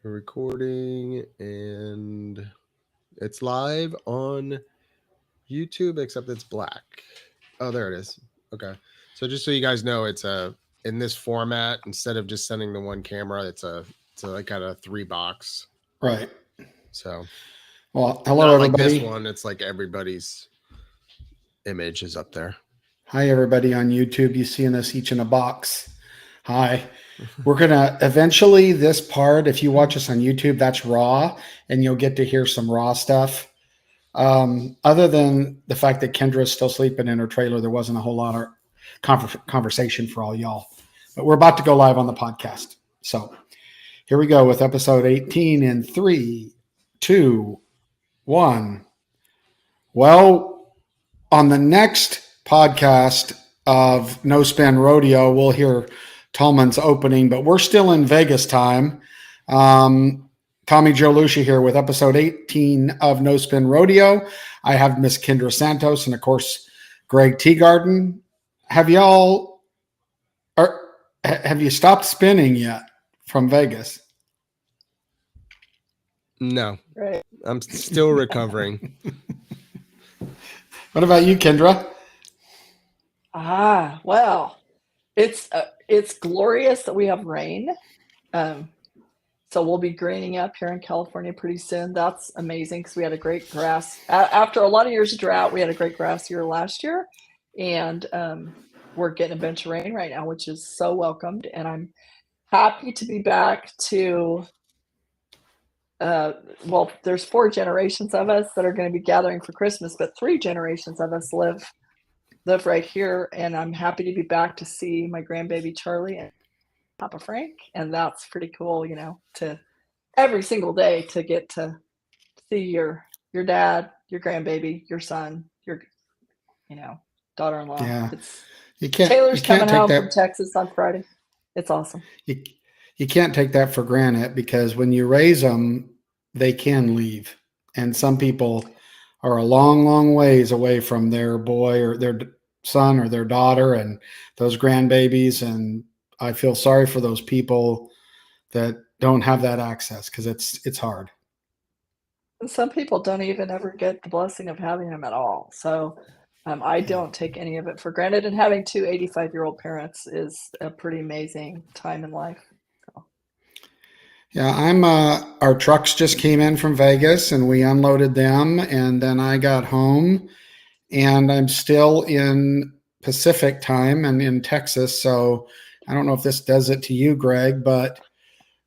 We're recording and it's live on YouTube, except it's black. Oh, there it is. Okay. So just so you guys know, it's in this format instead of just sending the one camera, it's like got a 3 box. Right. So Well, hello, not like everybody. this one. It's like everybody's image is up there. Hi, everybody on YouTube. You seeing us each in a box. Hi. We're going to eventually, this part, if you watch us on YouTube, that's raw, and you'll get to hear some raw stuff. Other than the fact that Kendra's still sleeping in her trailer, there wasn't a whole lot of conversation for all y'all. But we're about to go live on the podcast. So here we go with episode 18 in 3, 2, 1. Well, on the next podcast of No Spin Rodeo, we'll hear Tallman's opening, but we're still in Vegas time. Tommy Joe Lucia here with episode 18 of No Spin Rodeo. I have Miss Kendra Santos and, of course, Greg Teagarden. Have you stopped spinning yet from Vegas? No, right. I'm still recovering. What about you, Kendra? Well, it's glorious that we have rain. So we'll be greening up here in California pretty soon. That's amazing because we had a great grass. After a lot of years of drought, we had a great grass year last year. And we're getting a bunch of rain right now, which is so welcomed. And I'm happy to be back to, there's 4 generations of us that are going to be gathering for Christmas, but 3 generations of us live right here. And I'm happy to be back to see my grandbaby Charlie and Papa Frank, and that's pretty cool, to every single day to get to see your dad, your grandbaby, your son, your daughter-in-law. Yeah. Taylor's coming home from Texas on Friday. It's awesome. You can't take that for granted because when you raise them, they can leave, and some people are a long, long ways away from their boy or their son or their daughter and those grandbabies, and I feel sorry for those people that don't have that access because it's hard. And some people don't even ever get the blessing of having them at all. So I don't take any of it for granted. And having 2 85-year-old parents is a pretty amazing time in life. So. Yeah, our trucks just came in from Vegas and we unloaded them. And then I got home and I'm still in Pacific time and in Texas. So I don't know if this does it to you, Greg, but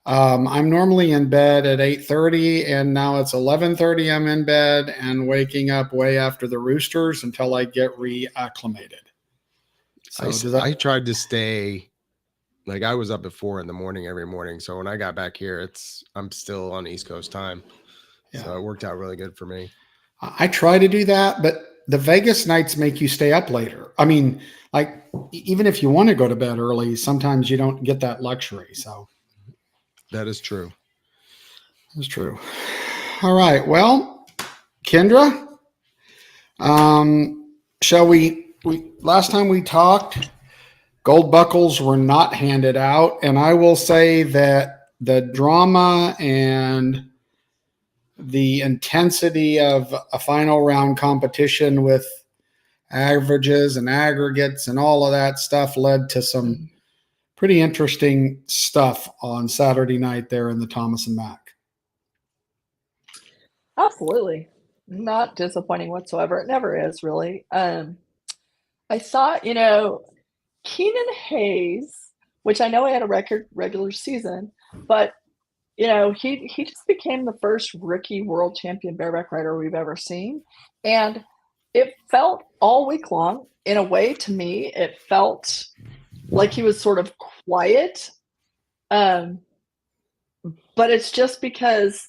I'm normally in bed at 8:30, and now it's 11:30. I'm in bed and waking up way after the roosters until I get reacclimated. So I tried to stay, like I was up at 4 in the morning every morning. So when I got back here, I'm still on East Coast time. Yeah. So it worked out really good for me. I try to do that, but the Vegas nights make you stay up later. I mean, like even if you want to go to bed early, sometimes you don't get that luxury. So that is true. That's true. All right. Well, Kendra, shall we last time we talked, gold buckles were not handed out. And I will say that the drama and the intensity of a final round competition with averages and aggregates and all of that stuff led to some pretty interesting stuff on Saturday night there in the Thomas and Mack. Absolutely. Not disappointing whatsoever. It never is, really. I thought, Keenan Hayes, which I know he had a record regular season, but he just became the first rookie world champion bareback rider we've ever seen. And it felt all week long, in a way, to me, it felt like he was sort of quiet. But it's just because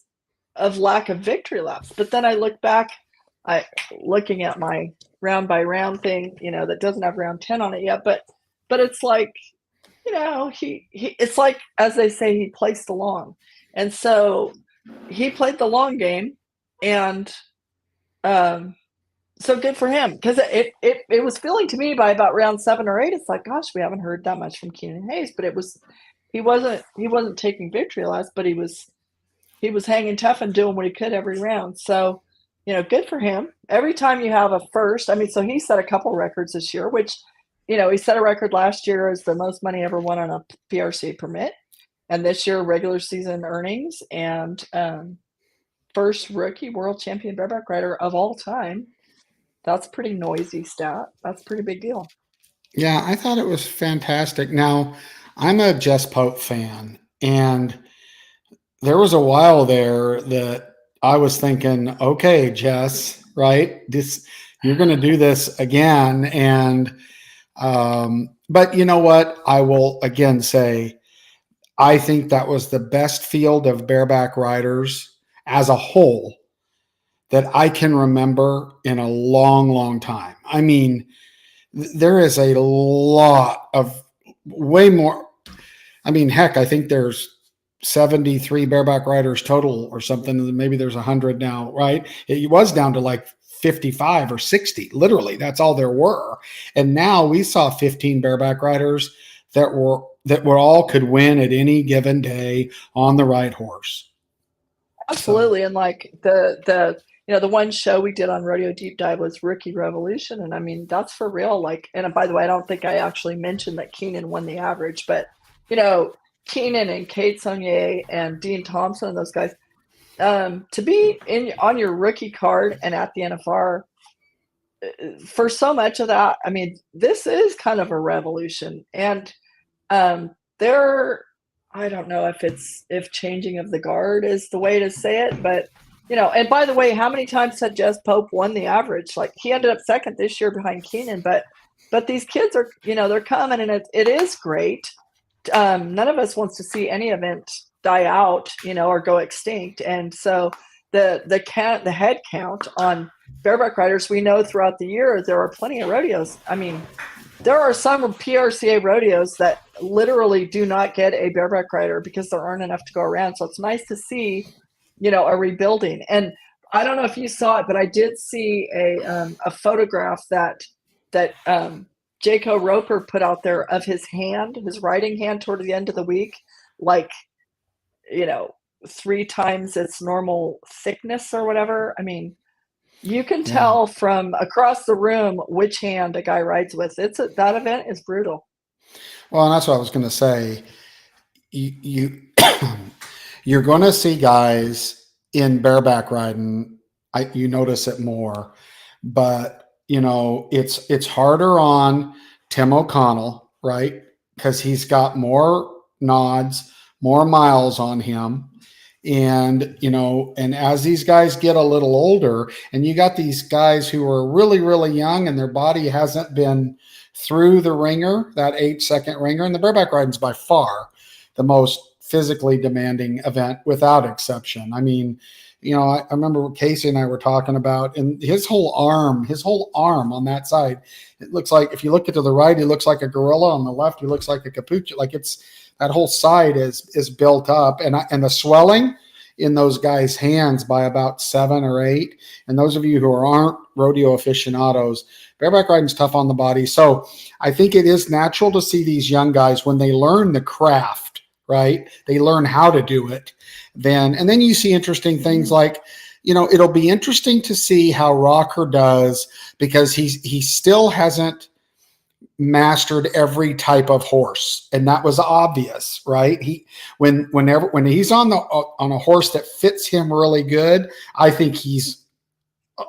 of lack of victory laps. But then I look back, looking at my round by round thing, that doesn't have round 10 on it yet, but it's like, he it's like, as they say, he placed along. And so he played the long game, and so good for him, because it was feeling to me by about round 7 or 8, it's like, gosh, we haven't heard that much from Keenan Hayes, but it was he wasn't taking victory laps, but he was hanging tough and doing what he could every round. So, good for him. Every time you have a first, I mean, so he set a couple records this year, which, he set a record last year as the most money ever won on a PRCA permit, and this year regular season earnings, and first rookie world champion bareback rider of all time. That's a pretty noisy stat. That's a pretty big deal. Yeah, I thought it was fantastic. Now, I'm a Jess Pope fan, and there was a while there that I was thinking, okay, Jess, right? This you're going to do this again, and but you know what? I will again say I think that was the best field of bareback riders as a whole that I can remember in a long, long time. I mean, there is a lot of way more. I mean, heck, I think there's 73 bareback riders total or something. Maybe there's 100 now, right? It was down to like 55 or 60. Literally, that's all there were. And now we saw 15 bareback riders that were all could win at any given day on the right horse. Absolutely. And like the one show we did on Rodeo Deep Dive was Rookie Revolution. And I mean, that's for real. Like, and by the way, I don't think I actually mentioned that Keenan won the average, but Keenan and Kate Saunier and Dean Thompson and those guys, to be on your rookie card and at the NFR for so much of that, I mean, this is kind of a revolution. And I don't know if changing of the guard is the way to say it, but and by the way, how many times had Jess Pope won the average? Like, he ended up second this year behind Keenan, but these kids are, they're coming, and it is great. None of us wants to see any event die out, or go extinct. And so the head count on bareback riders, we know throughout the year there are plenty of rodeos. I mean, there are some PRCA rodeos that literally do not get a bareback rider because there aren't enough to go around. So it's nice to see, a rebuilding. And I don't know if you saw it, but I did see a photograph that Jaco Roper put out there of his writing hand toward the end of the week, like, 3 times its normal thickness or whatever. I mean, you can tell from across the room which hand a guy rides with. That event is brutal. Well, and that's what I was going to say. You you're going to see guys in bareback riding. You notice it more, but it's harder on Tim O'Connell, right? Because he's got more nods, more miles on him. And, and as these guys get a little older, and you got these guys who are really, really young and their body hasn't been through the ringer, that 8-second ringer, and the bareback riding is by far the most physically demanding event without exception. I mean, I remember Casey and I were talking about, and his whole arm on that side, it looks like, if you look to the right, he looks like a gorilla. On the left, he looks like a capuchin. Like, it's that whole side is built up, and the swelling in those guys' hands by about 7 or 8. And those of you who aren't rodeo aficionados, bareback riding is tough on the body. So I think it is natural to see these young guys when they learn the craft, right? They learn how to do it. And then you see interesting things like, it'll be interesting to see how Rocker does, because he still hasn't mastered every type of horse, and that was obvious, right? When he's on a horse that fits him really good, I think he's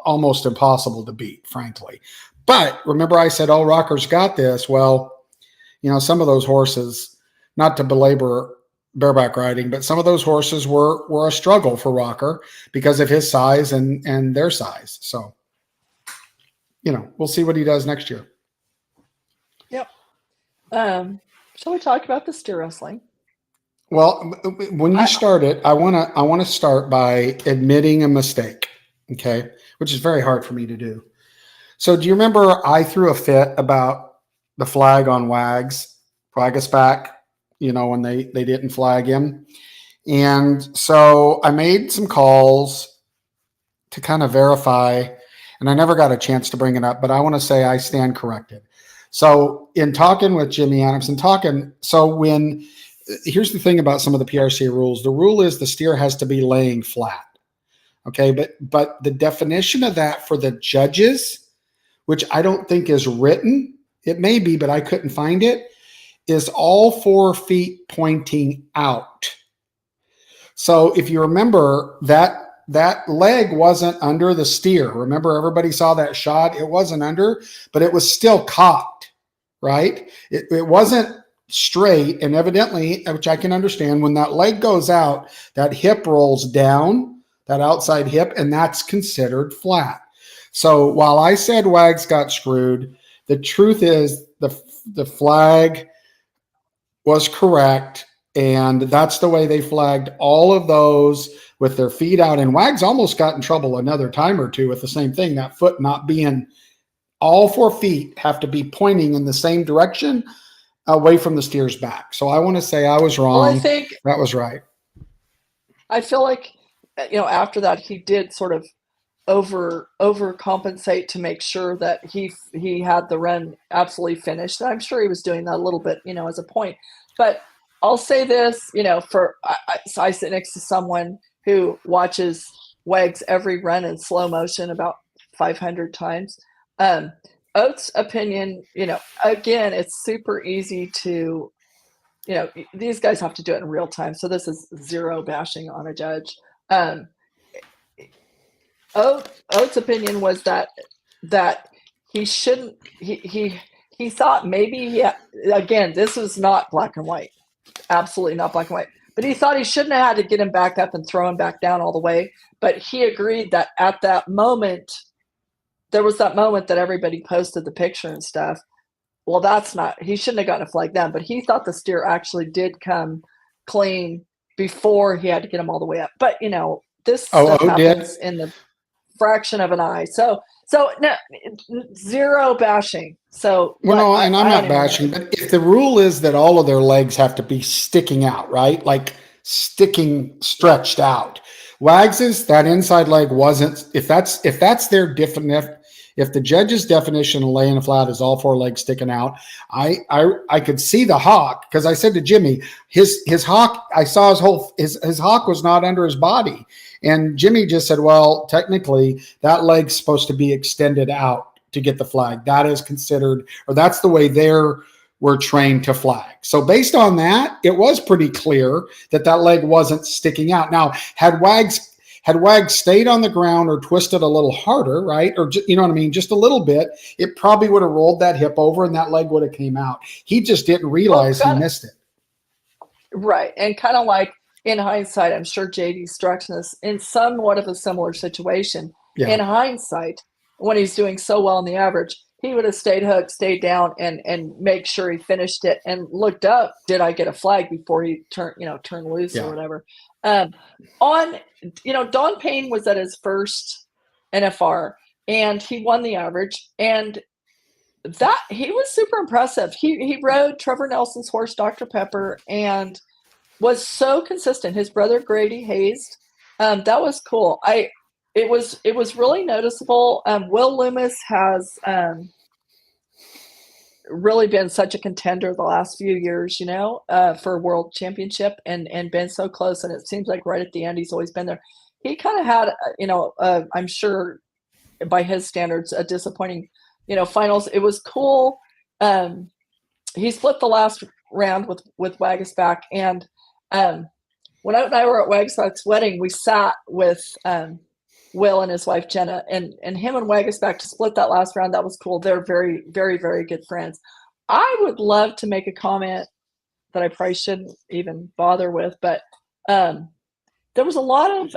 almost impossible to beat, frankly. But remember, I said, "Oh, Rocker's got this." Well, some of those horses, not to belabor bareback riding, but some of those horses were a struggle for Rocker because of his size and their size. So, we'll see what he does next year. Yep. Shall we talk about the steer wrestling? Well, when you start it, I want to start by admitting a mistake, okay? Which is very hard for me to do. So, do you remember I threw a fit about the flag on Wags back? When they didn't flag him, and so I made some calls to kind of verify, and I never got a chance to bring it up, but I want to say I stand corrected. So in talking with Jimmy Adamson, when here's the thing about some of the PRC rules. The rule is the steer has to be laying flat. Okay, but the definition of that for the judges, which I don't think is written, it may be, but I couldn't find it, is all 4 feet pointing out. So if you remember, that leg wasn't under the steer. Remember, everybody saw that shot. It wasn't under, but it was still cocked, right? It wasn't straight, and evidently, which I can understand, when that leg goes out, that hip rolls down, that outside hip, and that's considered flat. So while I said Wags got screwed, the truth is the flag was correct, and that's the way they flagged all of those with their feet out. And Wags almost got in trouble another time or two with the same thing, that foot not being, all 4 feet have to be pointing in the same direction away from the steer's back. So I want to say I was wrong. Well, I think that was right. I feel like, after that he did sort of overcompensate to make sure that he had the run absolutely finished. I'm sure he was doing that a little bit, as a point. But I'll say this, so I sit next to someone who watches Wags every run in slow motion about 500 times. Oates' opinion, again, it's super easy to, these guys have to do it in real time. So this is zero bashing on a judge. Oates' opinion was that he shouldn't. He thought maybe again, this was not black and white, absolutely not black and white. But he thought he shouldn't have had to get him back up and throw him back down all the way. But he agreed that at that moment, there was that moment that everybody posted the picture and stuff. Well, that's not. He shouldn't have gotten a flag then. But he thought the steer actually did come clean before he had to get him all the way up. But this stuff happens in the fraction of an eye. So no, zero bashing. So I'm not bashing, but if the rule is that all of their legs have to be sticking out, right? Like stretched out. Wags's, that inside leg wasn't, if that's their definition, if the judge's definition of laying flat is all 4 legs sticking out, I could see the hawk, because I said to Jimmy, his hawk, I saw his hawk was not under his body. And Jimmy just said, well, technically that leg's supposed to be extended out to get the flag. That is considered, or that's the way we're trained to flag. So based on that, it was pretty clear that leg wasn't sticking out. Now, had Wags stayed on the ground or twisted a little harder, right? Or, you know what I mean? Just a little bit, it probably would have rolled that hip over and that leg would have came out. He just didn't realize he missed it. Right. And kind of like, in hindsight, I'm sure JD's structuring this in somewhat of a similar situation. Yeah. In hindsight, when he's doing so well in the average, he would have stayed hooked, stayed down, and make sure he finished it and looked up. Did I get a flag before he turned loose or whatever? Don Payne was at his first NFR and he won the average, and that he was super impressive. He rode Trevor Nelson's horse, Dr. Pepper, and was so consistent. His brother Grady hazed. That was cool. It was really noticeable. Will Loomis has really been such a contender the last few years, for a world championship and been so close. And it seems like right at the end, he's always been there. He kind of had, I'm sure by his standards, a disappointing, finals. It was cool. He split the last round with Wagasback, and when Oat and I were at Wagasback's wedding, we sat with Will and his wife Jenna, and him and Wagasback to split that last round. That was cool. They're very, very, very good friends. I would love to make a comment that I probably shouldn't even bother with, but there was a lot of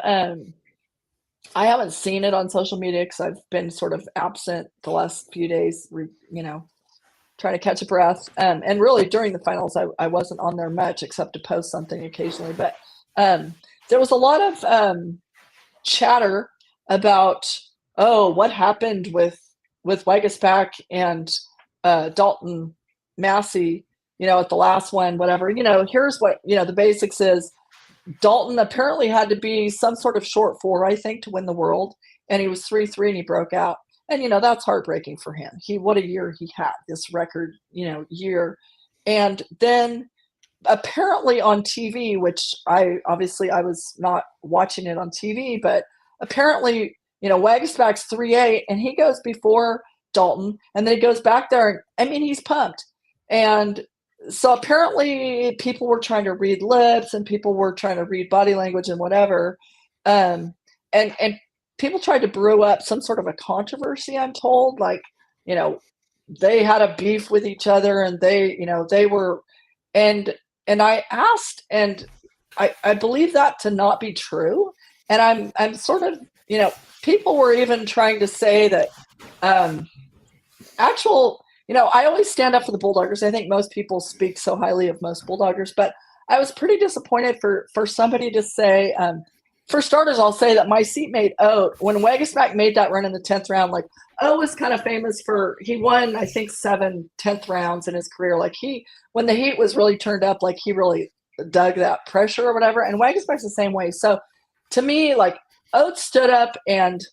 I haven't seen it on social media because I've been sort of absent the last few days, trying to catch a breath. And really during the finals, I wasn't on there much except to post something occasionally. But there was a lot of chatter about, what happened with Wagasback and Dalton Massey, at the last one, whatever. Here's what, the basics is. Dalton apparently had to be some sort of short 4, I think, to win the world. And he was 3-3 and he broke out. And, that's heartbreaking for him. What a year he had, this record, year. And then apparently on TV, which I was not watching it on TV, but apparently, Wagisback's 3'8", and he goes before Dalton, and then he goes back there, and I mean, he's pumped. And so apparently people were trying to read lips, and people were trying to read body language and whatever. And people tried to brew up some sort of a controversy, I'm told, like, they had a beef with each other, and they were, and I asked, and I believe that to not be true. And I'm sort of, people were even trying to say that actual, I always stand up for the Bulldoggers. I think most people speak so highly of most Bulldoggers, but I was pretty disappointed for somebody to say, for starters, I'll say that my seatmate Oat, when Wagisback made that run in the 10th round, like, Oat was kind of famous for, he won, I think, 7 10th rounds in his career. Like, when the heat was really turned up, like, he really dug that pressure or whatever. And Wagisback's the same way. So to me, like, Oat stood up and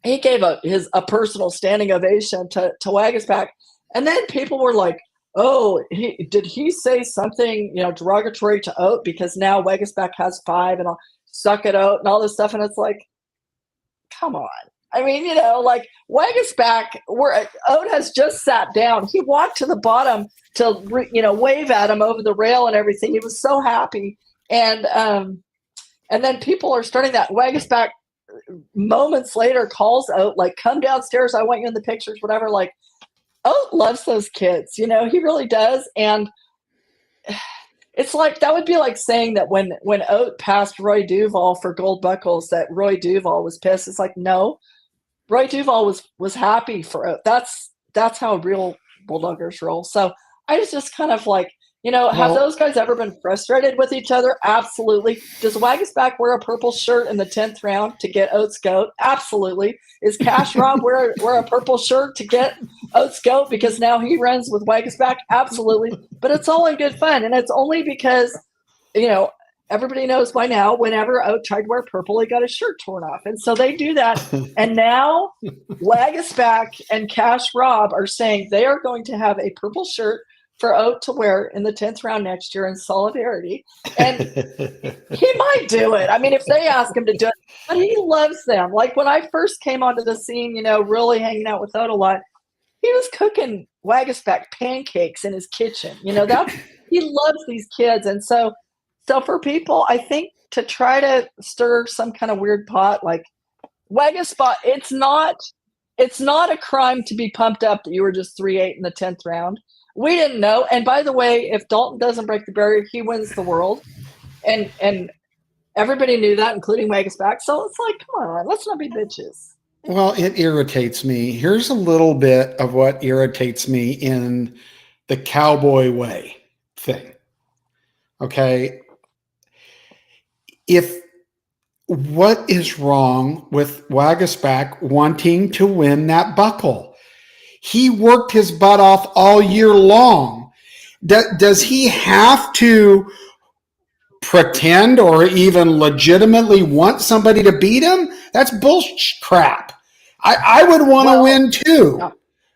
he gave a personal standing ovation to Wagisback. And then people were like, oh, did he say something, derogatory to Oat because now Wagisback has 5 and I'll suck it out and all this stuff? And it's like, come on. I mean, like, Wagisback, Oat has just sat down. He walked to the bottom to, wave at him over the rail and everything. He was so happy. And then people are starting that. Wagisback moments later calls Oat, like, come downstairs. I want you in the pictures, whatever. Like, Oat loves those kids, he really does. And it's like, that would be like saying that when Oat passed Roy Duval for gold buckles, that Roy Duval was pissed. It's like, no, Roy Duval was happy for Oat. That's how real Bulldoggers roll. So I was just kind of like, have those guys ever been frustrated with each other? Absolutely. Does Wagisback wear a purple shirt in the 10th round to get Oat's goat? Absolutely. Is Cash Rob wear a purple shirt to get Oat's goat because now he runs with Wagisback? Absolutely. But it's all in good fun. And it's only because, everybody knows by now, whenever Oat tried to wear purple, he got his shirt torn off. And so they do that. And now Wagisback and Cash Rob are saying they are going to have a purple shirt for Oat to wear in the 10th round next year in solidarity. And he might do it. I mean, if they ask him to do it, but he loves them. Like, when I first came onto the scene, really hanging out with Oat a lot, he was cooking Wagisback pancakes in his kitchen. He loves these kids. And so for people, I think, to try to stir some kind of weird pot, like, Wagisback, it's not a crime to be pumped up that you were just 3'8" in the 10th round. We didn't know. And by the way, if Dalton doesn't break the barrier, he wins the world. And everybody knew that, including Wagisback. So it's like, come on, let's not be bitches. Well, it irritates me. Here's a little bit of what irritates me in the cowboy way thing. Okay. What is wrong with Wagisback wanting to win that buckle? He worked his butt off all year long. Does he have to pretend or even legitimately want somebody to beat him? That's bullshit crap. I would want to win too. Yeah.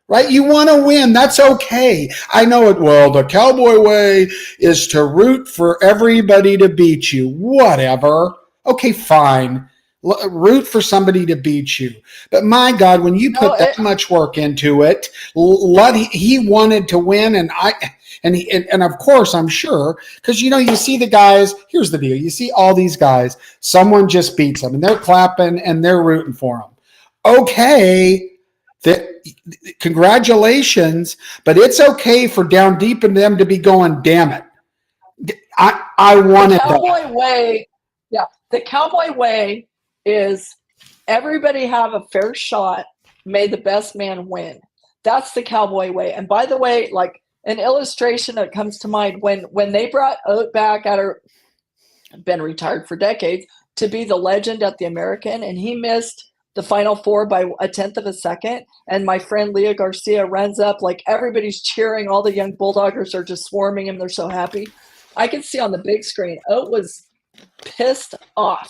Right? You want to win. That's okay. I know it. Well, the cowboy way is to root for everybody to beat you. Whatever. Okay, fine. Root for somebody to beat you. But my God, when you put that much work into it, he wanted to win. And of course, I'm sure, because, you see the guys, here's the deal. You see all these guys, someone just beats them and they're clapping and they're rooting for them. Okay. Congratulations, but it's okay for down deep in them to be going, damn it. I wanted the cowboy way. Yeah. The cowboy way is everybody have a fair shot. May the best man win. That's the cowboy way. And by the way, like, an illustration that comes to mind when they brought Oat back been retired for decades, to be the legend at the American, and he missed the Final Four by 1/10 of a second. And my friend Leah Garcia runs up, like, everybody's cheering. All the young Bulldoggers are just swarming him. They're so happy. I can see on the big screen, Oat was pissed off.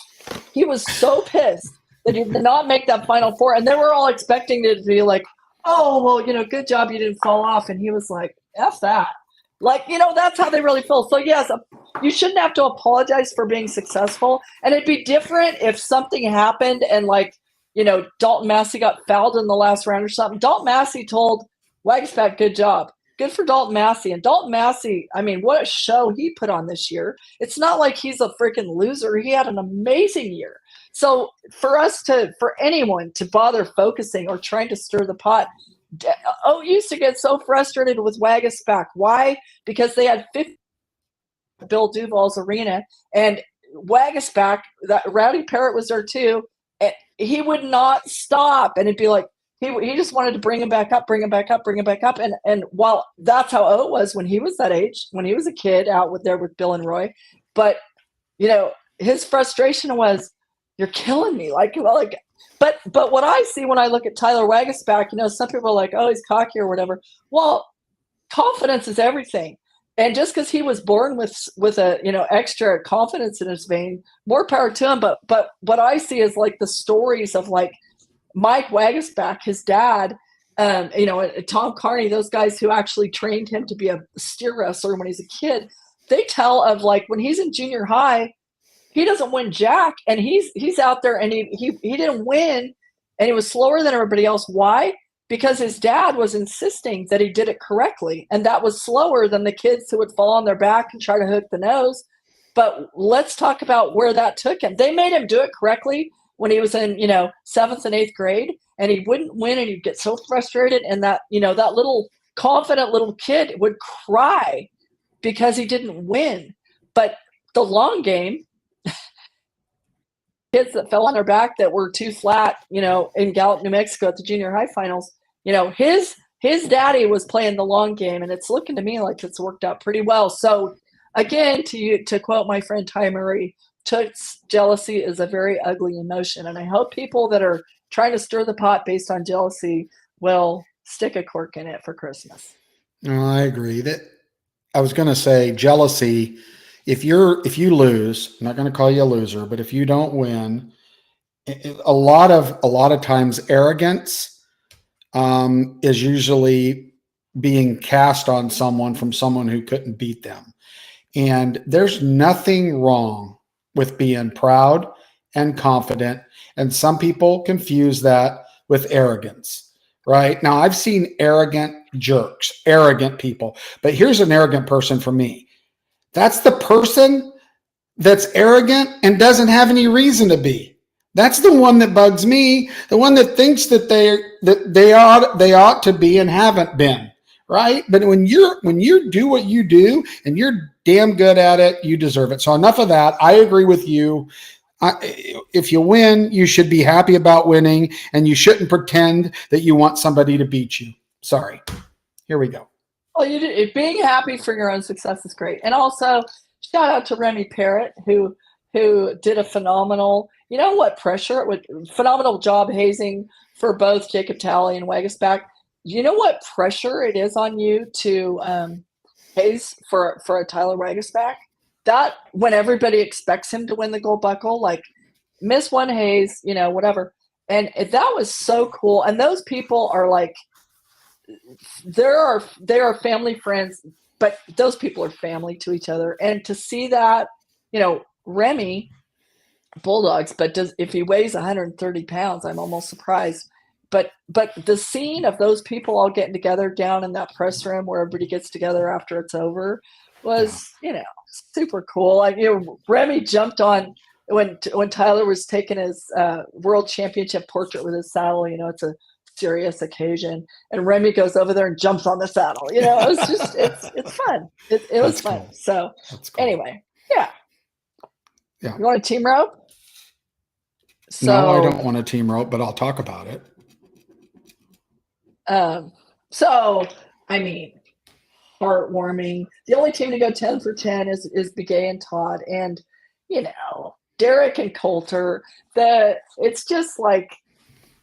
He was so pissed that he did not make that Final Four. And they were all expecting it to be like, oh, well, good job you didn't fall off. And he was like, F that. Like, that's how they really feel. So yes, you shouldn't have to apologize for being successful. And it'd be different if something happened and like, Dalton Massey got fouled in the last round or something. Dalton Massey told Wagsback, good job. Good for Dalton Massey. And Dalton Massey, I mean, what a show he put on this year. It's not like he's a freaking loser. He had an amazing year. So for anyone to bother focusing or trying to stir the pot, used to get so frustrated with Wagasback. Why? Because they had 50 Bill Duvall's arena, and Wagasback, that Rowdy Parrott was there too, and he would not stop, and it'd be like he just wanted to bring him back up, bring him back up, bring him back up, and while that's how it was when he was that age, when he was a kid out there with Bill and Roy, but his frustration was, you're killing me, But what I see when I look at Tyler Wagasback, some people are like, oh, he's cocky or whatever. Well, confidence is everything. And just because he was born with a extra confidence in his vein, more power to him. But what I see is like the stories of like Mike Wagasback, his dad, Tom Carney, those guys who actually trained him to be a steer wrestler when he's a kid. They tell of like when he's in junior high, he doesn't win jack, and he's out there and he didn't win, and he was slower than everybody else. Why? Because his dad was insisting that he did it correctly, and that was slower than the kids who would fall on their back and try to hook the nose. But let's talk about where that took him. They made him do it correctly when he was in 7th and 8th grade, and he wouldn't win, and he'd get so frustrated, and that that little confident little kid would cry because he didn't win. But the long game, kids that fell on their back that were too flat, in Gallup, New Mexico at the junior high finals, his daddy was playing the long game, and it's looking to me like it's worked out pretty well. So again, to quote my friend Ty Murray, Toots, jealousy is a very ugly emotion. And I hope people that are trying to stir the pot based on jealousy will stick a cork in it for Christmas. No, I agree. That I was going to say jealousy. If you lose, I'm not going to call you a loser, but if you don't win, a lot of times arrogance is usually being cast on someone from someone who couldn't beat them. And there's nothing wrong with being proud and confident. And some people confuse that with arrogance, right? Now, I've seen arrogant jerks, arrogant people, but here's an arrogant person for me. That's the person that's arrogant and doesn't have any reason to be. That's the one that bugs me, the one that thinks that they ought to be and haven't been, right? But when you do what you do and you're damn good at it, you deserve it. So enough of that. I agree with you. If you win, you should be happy about winning, and you shouldn't pretend that you want somebody to beat you. Sorry. Here we go. Well, being happy for your own success is great. And also, shout out to Remy Parrott, who did a phenomenal, phenomenal job hazing for both Jacob Talley and Wagasback. You know what pressure it is on you to haze for a Tyler Wagasback? That when everybody expects him to win the gold buckle, like miss one haze, whatever. And that was so cool. And those people are like, they are family friends, but those people are family to each other. And to see that, Remy, Bulldogs, but if he weighs 130 pounds, I'm almost surprised. But the scene of those people all getting together down in that press room where everybody gets together after it's over was, super cool. Like, Remy jumped on when Tyler was taking his world championship portrait with his saddle. It's a serious occasion, and Remy goes over there and jumps on the saddle. It was just it's fun. It was fun. Cool. So anyway, yeah. You want a team rope? So, no, I don't want a team rope, but I'll talk about it. So I mean, heartwarming. The only team to go 10 for 10 is Begay and Todd, and Derek and Coulter. It's just like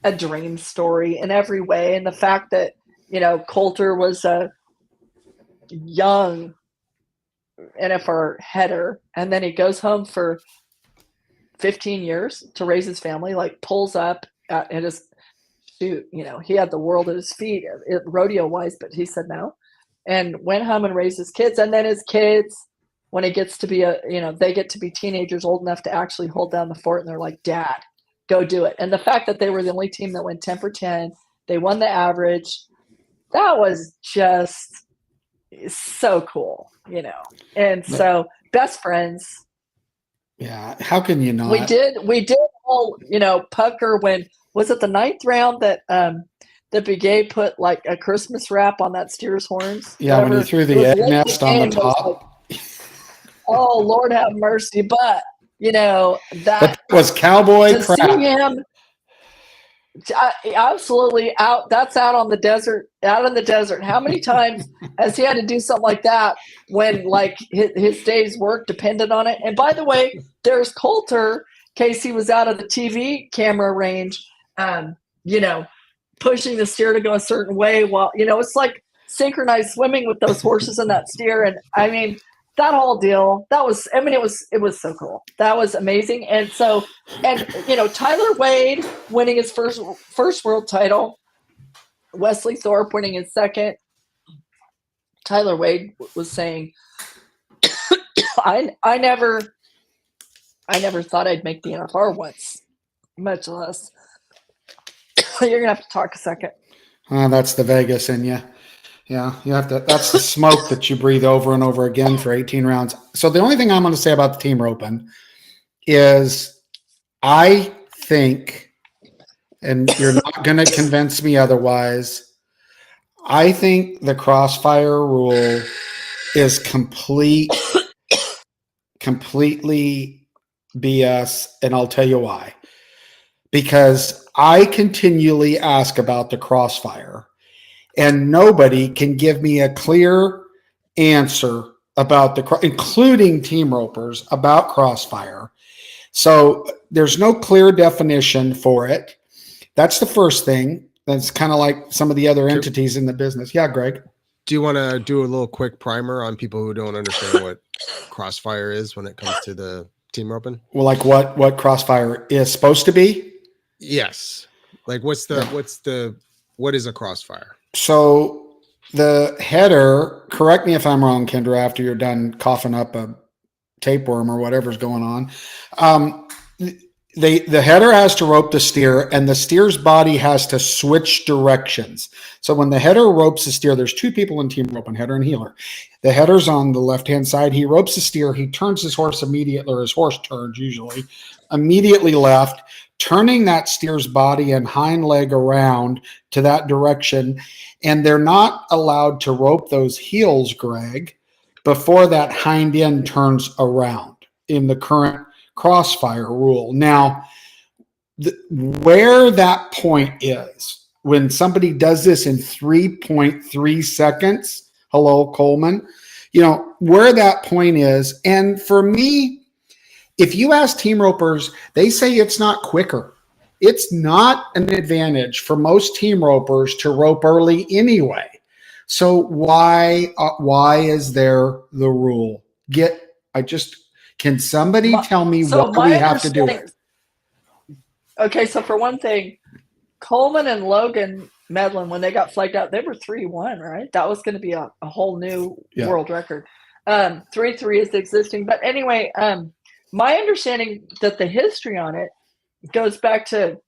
a dream story in every way. And the fact that, Coulter was a young NFR header, and then he goes home for 15 years to raise his family, like pulls up at his shoot, he had the world at his feet, rodeo wise, but he said no. and went home and raised his kids. And then his kids, when it gets to be they get to be teenagers old enough to actually hold down the fort, and they're like, Dad, go do it. And the fact that they were the only team that went 10 for 10, they won the average. That was just so cool, And so best friends. Yeah. How can you not? We did all, pucker when was it the 9th round that Begay put like a Christmas wrap on that steer's horns? Yeah, when he threw the egg nest on the top. Oh, Lord have mercy. But that was cowboy crap. See him absolutely out. That's out in the desert. How many times has he had to do something like that when like his day's work depended on it? And by the way, there's Coulter, in case he was out of the TV camera range, pushing the steer to go a certain way while, it's like synchronized swimming with those horses and that steer. And I mean, that whole deal, it was so cool. That was amazing. And so, Tyler Wade winning his first world title, Wesley Thorpe winning his second. Tyler Wade was saying, I never thought I'd make the NFR once, much less. You're gonna have to talk a second. That's the Vegas in you. Yeah, you have to. That's the smoke that you breathe over and over again for 18 rounds. So the only thing I'm going to say about the team roping is I think, and you're not going to convince me otherwise, I think the crossfire rule is completely BS, and I'll tell you why. Because I continually ask about the crossfire, and nobody can give me a clear answer about including team ropers, about crossfire. So there's no clear definition for it. That's the first thing. That's kind of like some of the other entities in the business. Yeah, Greg. Do you want to do a little quick primer on people who don't understand what crossfire is when it comes to the team roping? Well, like what crossfire is supposed to be? Yes. Like what is a crossfire? So the header, correct me if I'm wrong, Kendra, after you're done coughing up a tapeworm or whatever's going on. The header has to rope the steer, and the steer's body has to switch directions. So when the header ropes the steer, there's two people in team roping, header and heeler. The header's on the left-hand side. He ropes the steer. He turns his horse immediately, or his horse turns usually, immediately left, turning that steer's body and hind leg around to that direction. And they're not allowed to rope those heels, Greg, before that hind end turns around in the current crossfire rule. Now, where that point is, when somebody does this in 3.3 seconds, hello, Coleman, where that point is. And for me, if you ask team ropers, they say it's not quicker. It's not an advantage for most team ropers to rope early anyway. So why is there the rule? Can somebody tell me why we have to do it? Okay, so for one thing, Coleman and Logan Medlin, when they got flagged out, they were 3-1, right? That was going to be a whole new world record. 3-3 is existing. But anyway, my understanding that the history on it goes back to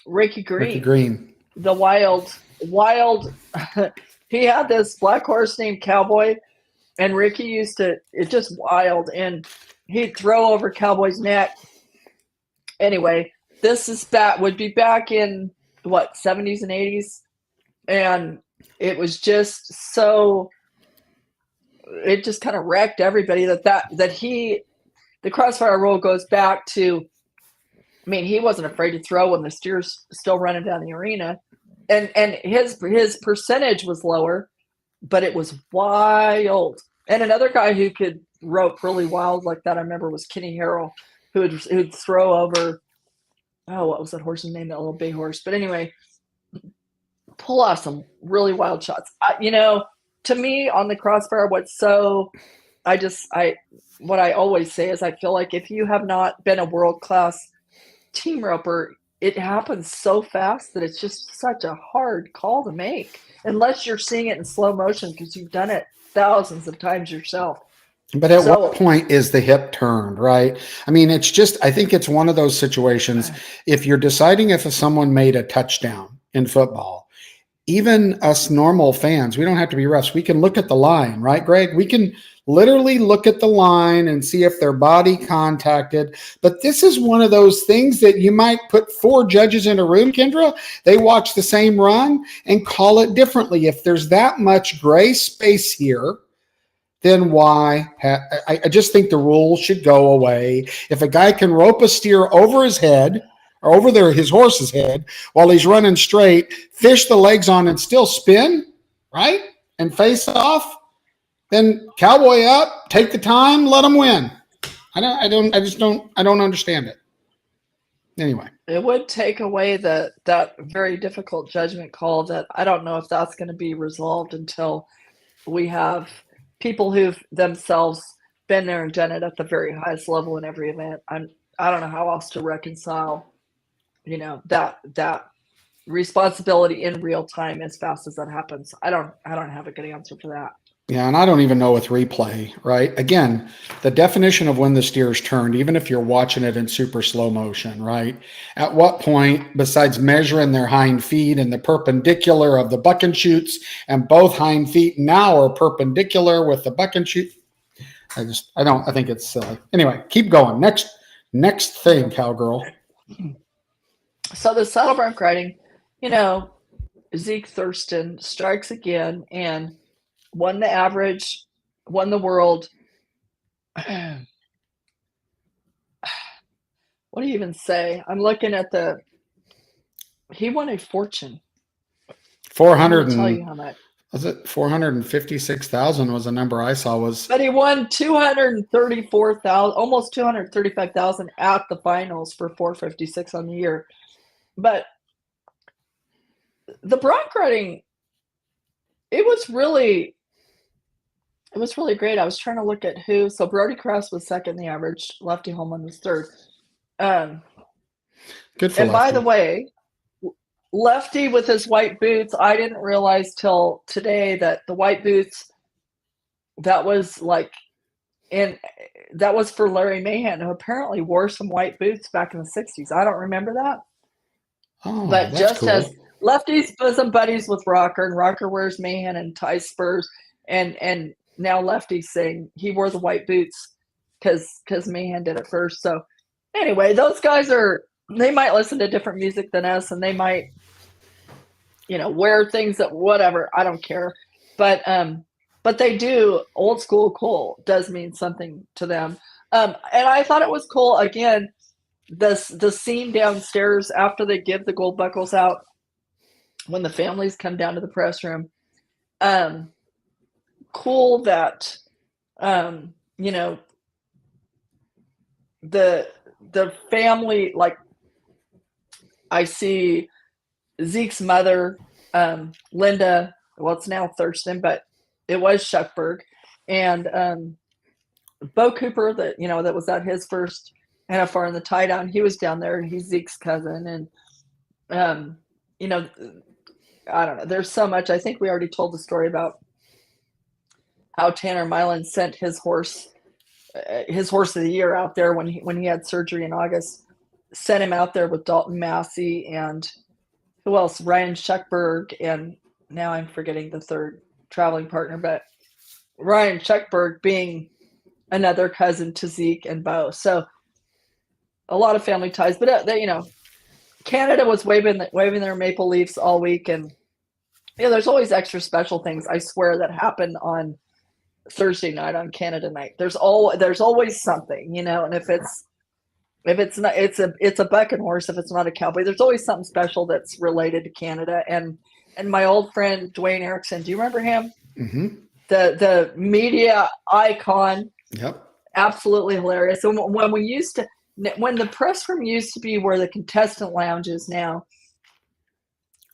Ricky Green. The wild. He had this black horse named Cowboy, and Ricky it just wild, and he'd throw over Cowboy's neck. Anyway, would be back in what, 70s and 80s, and it was just so, it just kind of wrecked everybody the crossfire rule goes back to, I mean, he wasn't afraid to throw when the steer's still running down the arena, and his percentage was lower, but it was wild. And another guy who could rope really wild like that, I remember, was Kenny Harrell, who'd throw over, what was that horse's name, that little bay horse? But anyway, pull off some really wild shots. To me, on the crossfire, what I always say is, I feel like if you have not been a world-class team roper, it happens so fast that it's just such a hard call to make, unless you're seeing it in slow motion because you've done it thousands of times yourself. But at what So point is the hip turned, right? I mean, it's just, I think it's one of those situations. If you're deciding if someone made a touchdown in football, even us normal fans, we don't have to be refs. We can look at the line, right, Greg? We can literally look at the line and see if their body contacted. But this is one of those things that you might put 4 judges in a room, Kendra. They watch the same run and call it differently. If there's that much gray space here, then why? I just think the rule should go away. If a guy can rope a steer over his head or over his horse's head while he's running straight, fish the legs on and still spin, right? And face off, then cowboy up, take the time, let him win. I don't understand it. Anyway. It would take away that very difficult judgment call that I don't know if that's going to be resolved until we have people who've themselves been there and done it at the very highest level in every event. I don't know how else to reconcile, that responsibility in real time as fast as that happens. I don't have a good answer for that. Yeah, and I don't even know with replay, right? Again, the definition of when the steer is turned, even if you're watching it in super slow motion, right? At what point, besides measuring their hind feet and the perpendicular of the buck and shoots, and both hind feet now are perpendicular with the buck and shoot? I think it's silly. Anyway, keep going. Next thing, cowgirl. So the saddle bronc riding, Zeke Thurston strikes again and won the average, won the world. What do you even say? I'm looking at he won a fortune. 400 tell you how much. Was it 456,000 was the number I saw But he won 234,000, almost 235,000 at the finals for 456 on the year. But the bronc riding, it was really great. I was trying to look at who. So Brody Krause was second in the average. Lefty Holman was third. Good for and Lefty. By the way, Lefty with his white boots, I didn't realize till today that the white boots, that was for Larry Mahan, who apparently wore some white boots back in the 60s. I don't remember that. Oh, but that's just cool. As Lefty's bosom buddies with Rocker, and Rocker wears Mahan and tie spurs, and now Lefty's saying he wore the white boots because Mahan did it first. So anyway, those guys they might listen to different music than us, and they might, wear things that whatever. I don't care, but they do. Old school cool does mean something to them. And I thought it was cool again. The scene downstairs after they give the gold buckles out, when the families come down to the press room. Cool that the family, like I see Zeke's mother, Linda, well, it's now Thurston, but it was Shuckburg, and Bo Cooper, that was at his first NFR in the tie down. He was down there. He's Zeke's cousin, and I don't know. There's so much. I think we already told the story about how Tanner Milan sent his horse of the year out there when he had surgery in August. Sent him out there with Dalton Massey and who else? Ryan Shuckburg, and now I'm forgetting the third traveling partner, but Ryan Shuckburg being another cousin to Zeke and Bo. So a lot of family ties, but Canada was waving their maple leafs all week, and there's always extra special things, I swear, that happen on Thursday night, on Canada night. There's always something, and if it's not, it's a buck and horse. If it's not a cowboy, there's always something special that's related to Canada. And my old friend Dwayne Erickson, do you remember him? Mm-hmm. The media icon. Yep. Absolutely hilarious. And when the press room used to be where the contestant lounge is now,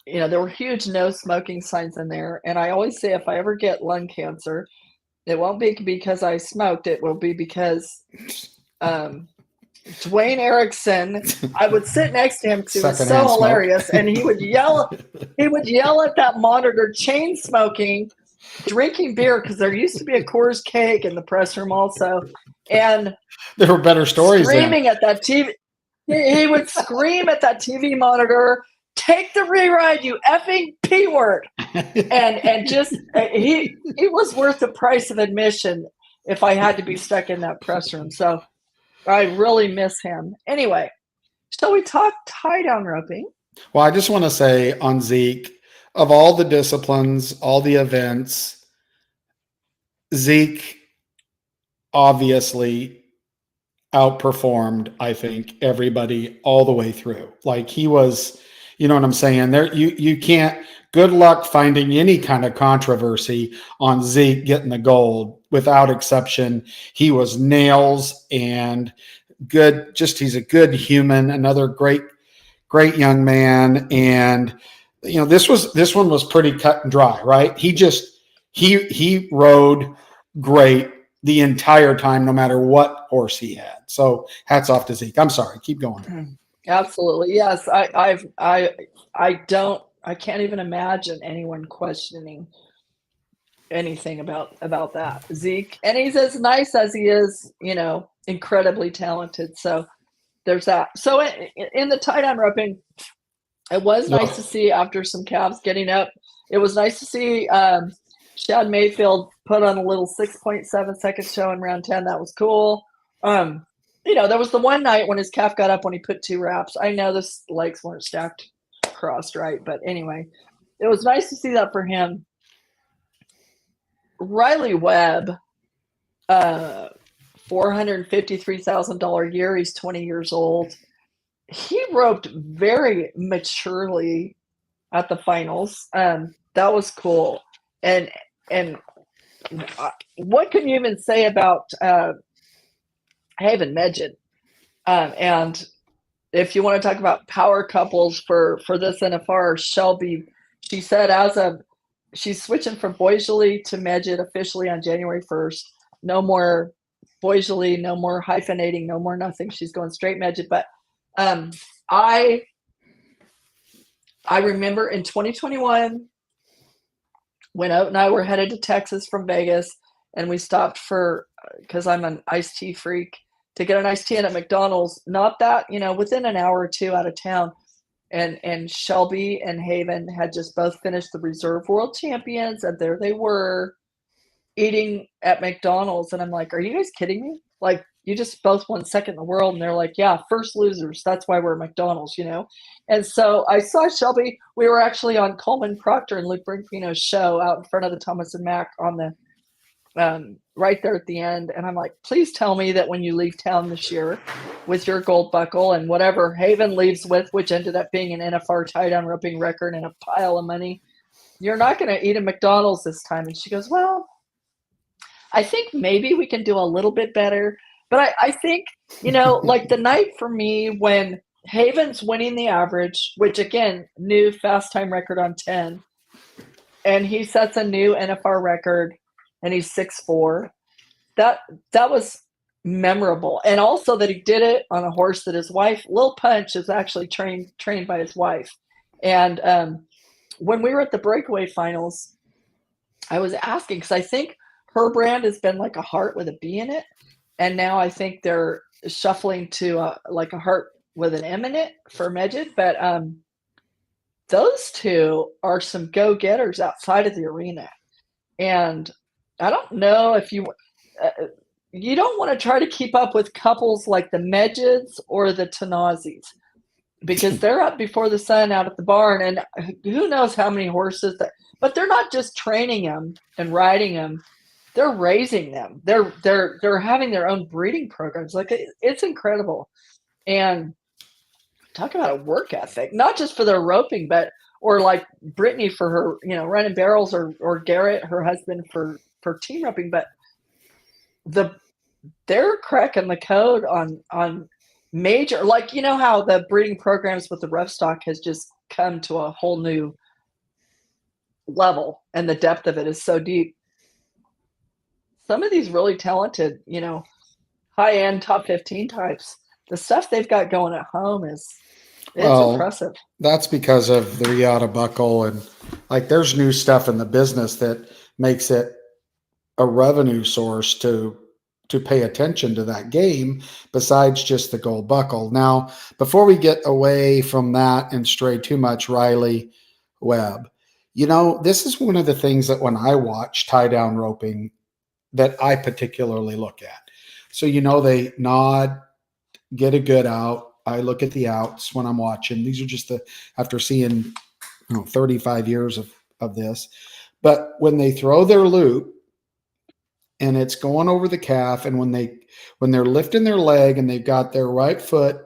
there were huge no smoking signs in there. And I always say, if I ever get lung cancer, it won't be because I smoked. It will be because Dwayne Erickson. I would sit next to him because he was so Secondhand smoke. hilarious, and he would yell. He would yell at that monitor, chain smoking, drinking beer, because there used to be a Coors Keg in the press room also, and There were better stories then. screaming at that TV. He would scream at that TV monitor, "Take the reride, you effing P word!" And just he was worth the price of admission if I had to be stuck in that press room. So I really miss him. Anyway, shall we talk tie down roping? Well, I just want to say on Zeke, of all the disciplines, all the events, Zeke obviously outperformed, I think, everybody all the way through. Like he was, you know what I'm saying? There, you can't. Good luck finding any kind of controversy on Zeke getting the gold. Without exception, he was nails and good. Just he's a good human. Another great young man. And you know, this one was pretty cut and dry, right? He rode great the entire time, no matter what horse he had. So hats off to Zeke. I'm sorry, keep going. Absolutely, yes. I can't even imagine anyone questioning anything about that Zeke, and he's as nice as he is, incredibly talented. So there's that. So in the tie down roping, it was nice to see after some calves getting up. It was nice to see Shad Mayfield put on a little 6.7 second show in round 10. That was cool. There was the one night when his calf got up when he put 2 wraps. I know the legs weren't stacked crossed right, but anyway, it was nice to see that for him. Riley Webb, $453,000 year. He's 20 years old. He roped very maturely at the finals. That was cool. And what can you even say about Haven Medjid? And if you want to talk about power couples for this NFR, Shelby, she said she's switching from Boisjoli to Medjid officially on January 1st. No more Boisjoli, no more hyphenating, no more nothing. She's going straight Medjid. But I remember in 2021 when Oat and I were headed to Texas from Vegas, and we stopped because I'm an iced tea freak, to get an iced tea at McDonald's, not that, within an hour or two out of town. And Shelby and Haven had just both finished the Reserve World Champions, and there they were eating at McDonald's. And I'm like, are you guys kidding me? Like, you just both won second in the world. And they're like, yeah, first losers. That's why we're at McDonald's, And so I saw Shelby. We were actually on Coleman Proctor and Luke Brinkfino's show out in front of the Thomas and Mack on the right there at the end. And I'm like, please tell me that when you leave town this year with your gold buckle and whatever Haven leaves with, which ended up being an NFR tie down roping record and a pile of money, you're not going to eat at McDonald's this time. And she goes, well, I think maybe we can do a little bit better. But I think, like the night for me when Haven's winning the average, which again, new fast time record on 10, and he sets a new NFR record, and he's 6'4". That was memorable. And also that he did it on a horse that his wife, Lil Punch, is actually trained by his wife. And when we were at the breakaway finals, I was asking, because I think her brand has been like a heart with a B in it. And now I think they're shuffling to like a heart with an M in it for Medjid. But those two are some go-getters outside of the arena. And I don't know if you don't want to try to keep up with couples like the Medjids or the Tanazis, because they're up before the sun out at the barn, and who knows how many horses but they're not just training them and riding them. They're raising them. They're having their own breeding programs. Like, it's incredible. And talk about a work ethic, not just for their roping, or like Brittany for her, running barrels, or Garrett, her husband, for team roping. But they're cracking the code on major, like, how the breeding programs with the rough stock has just come to a whole new level, and the depth of it is so deep. Some of these really talented, high-end top 15 types the stuff they've got going at home it's Well, impressive. that's because of the Riata buckle, and like there's new stuff in the business that makes it a revenue source to pay attention to that game besides just the gold buckle. Now, before we get away from that and stray too much, Riley Webb, this is one of the things that when I watch tie down roping that I particularly look at. So, they nod, get a good out. I look at the outs when I'm watching. These are just after seeing 35 years of this. But when they throw their loop and it's going over the calf, and when they're lifting their leg and they've got their right foot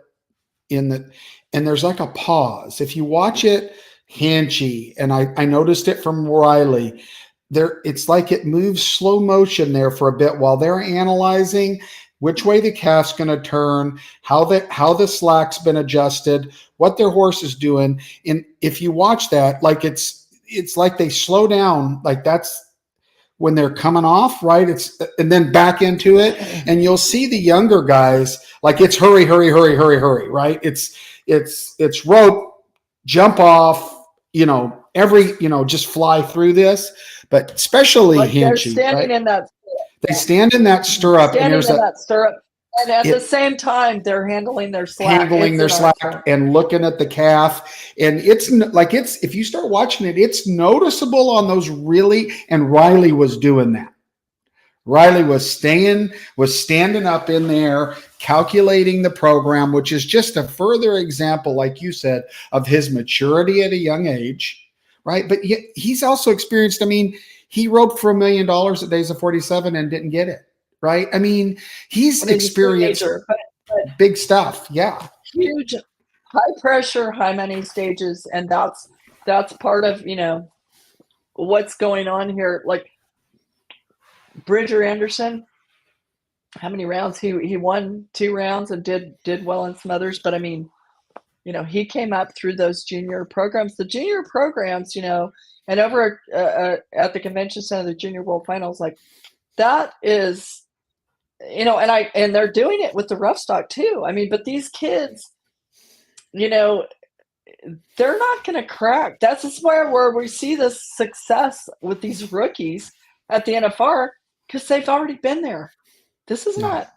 and there's like a pause. If you watch it, Hanchy, and I noticed it from Riley, it's like it moves slow motion there for a bit while they're analyzing which way the calf's going to turn, how the slack's been adjusted, what their horse is doing. And if you watch that, like it's like they slow down, like that's when they're coming off, right? And then back into it. And you'll see the younger guys, like it's hurry, hurry, hurry, hurry, hurry, right? It's rope, jump off, just fly through this. But especially like they're Hinchy, standing right? in that They stand in that stirrup, and standing there's in that stirrup, and at the same time they're handling their slack. handling their slack and looking at the calf. And it's if you start watching it, it's noticeable on those really, and Riley was doing that. Riley was standing up in there, calculating the program, which is just a further example, like you said, of his maturity at a young age, right? But he's also experienced, he roped for $1 million at Days of 47 and didn't get it, right? He's experienced big stuff. Yeah. Huge, high pressure, high money stages. And that's part of, what's going on here. Like Bridger Anderson, how many rounds? He won 2 rounds and did well in some others. But he came up through those junior programs. The junior programs, and over at the convention center, the Junior World Finals, like that is, and they're doing it with the rough stock too. But these kids, they're not going to crack. That's just where we see this success with these rookies at the NFR, because they've already been there. This is not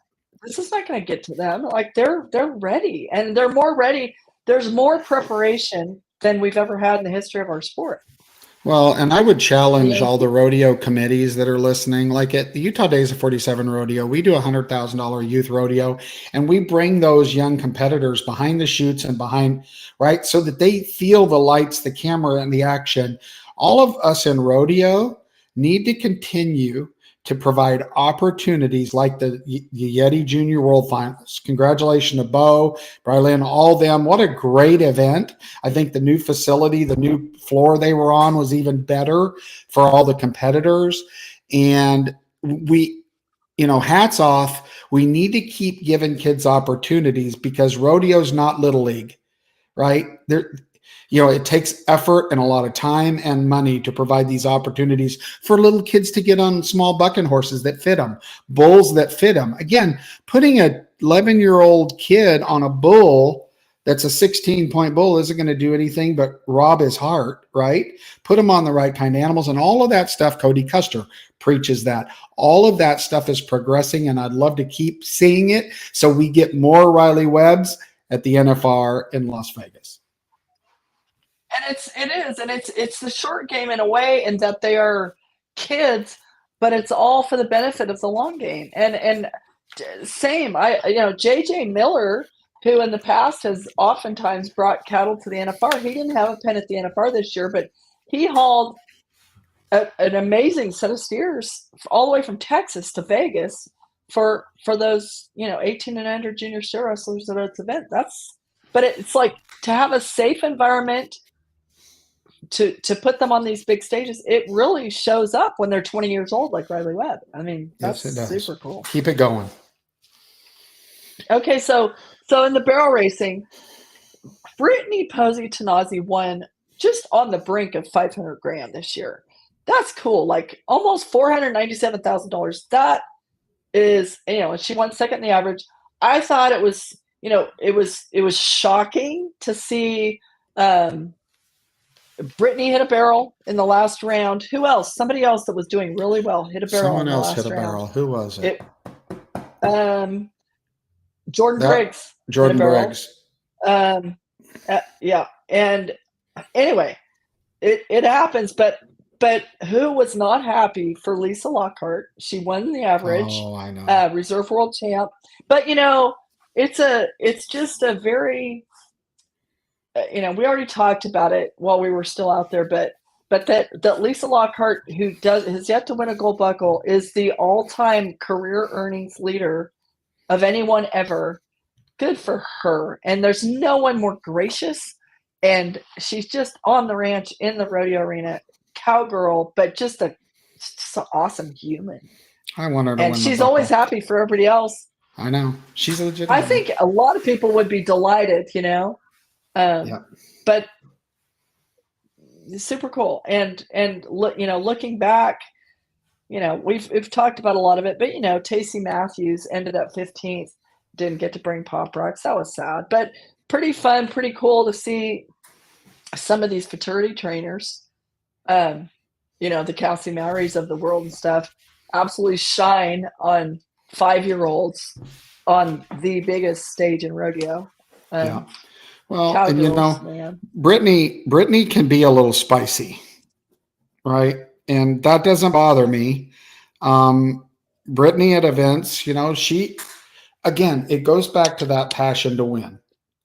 going to get to them. Like they're ready, and they're more ready. There's more preparation than we've ever had in the history of our sport. Well, and I would challenge all the rodeo committees that are listening. Like at the Utah Days of 47 rodeo, we do $100,000 youth rodeo, and we bring those young competitors behind the chutes and behind, right, so that they feel the lights, the camera, and the action. All of us in rodeo need to continue to provide opportunities like the Yeti Junior World Finals. Congratulations to Bo, Brylin, all them. What a great event. I think the new facility, the new floor they were on was even better for all the competitors. And we, hats off. We need to keep giving kids opportunities, because rodeo's not little league, right? It takes effort and a lot of time and money to provide these opportunities for little kids to get on small bucking horses that fit them, bulls that fit them. Again, putting a 11-year-old kid on a bull that's a 16-point bull isn't going to do anything but rob his heart, right? Put him on the right kind of animals, and all of that stuff. Cody Custer preaches that. All of that stuff is progressing, and I'd love to keep seeing it so we get more Riley Webbs at the NFR in Las Vegas. And it's the short game in a way, in that they are kids, but it's all for the benefit of the long game. And same, JJ Miller, who in the past has oftentimes brought cattle to the NFR, he didn't have a pen at the NFR this year, but he hauled an amazing set of steers all the way from Texas to Vegas for those 18 and under junior steer wrestlers at its event. But it's like to have a safe environment to put them on these big stages. It really shows up when they're 20 years old, like Riley Webb. That's super cool. Keep it going. Okay, so in the barrel racing, Brittany Posey Tanazi won just on the brink of $500,000 this year. That's cool. Like almost $497,000. That is, she won second in the average. I thought it was, it was shocking to see Brittany hit a barrel in the last round. Who else? Somebody else that was doing really well hit a barrel Someone in the else hit last a round. barrel. Who was it? Jordan Briggs Jordan hit a barrel. Briggs. Yeah. And anyway, it happens, but who was not happy for Lisa Lockhart? She won the average. Oh, I know. Reserve world champ. But it's just a very we already talked about it while we were still out there, but that Lisa Lockhart, who has yet to win a gold buckle, is the all-time career earnings leader of anyone ever. Good for her. And there's no one more gracious. And she's just on the ranch in the rodeo arena, cowgirl, but just an awesome human. I want her to and win. She's always happy for everybody else. I know. She's a legitimate. I think a lot of people would be delighted, Yeah. But super cool. And looking back, we've talked about a lot of it, but Tacey Matthews ended up 15th, didn't get to bring Pop Rocks. That was sad, but pretty fun, pretty cool to see some of these fraternity trainers, the Cassie Mowrys of the world and stuff, absolutely shine on 5-year-olds on the biggest stage in rodeo. Yeah. Well, Cowgirls, and man. Brittany can be a little spicy, right? And that doesn't bother me. Brittany at events, she, again, it goes back to that passion to win.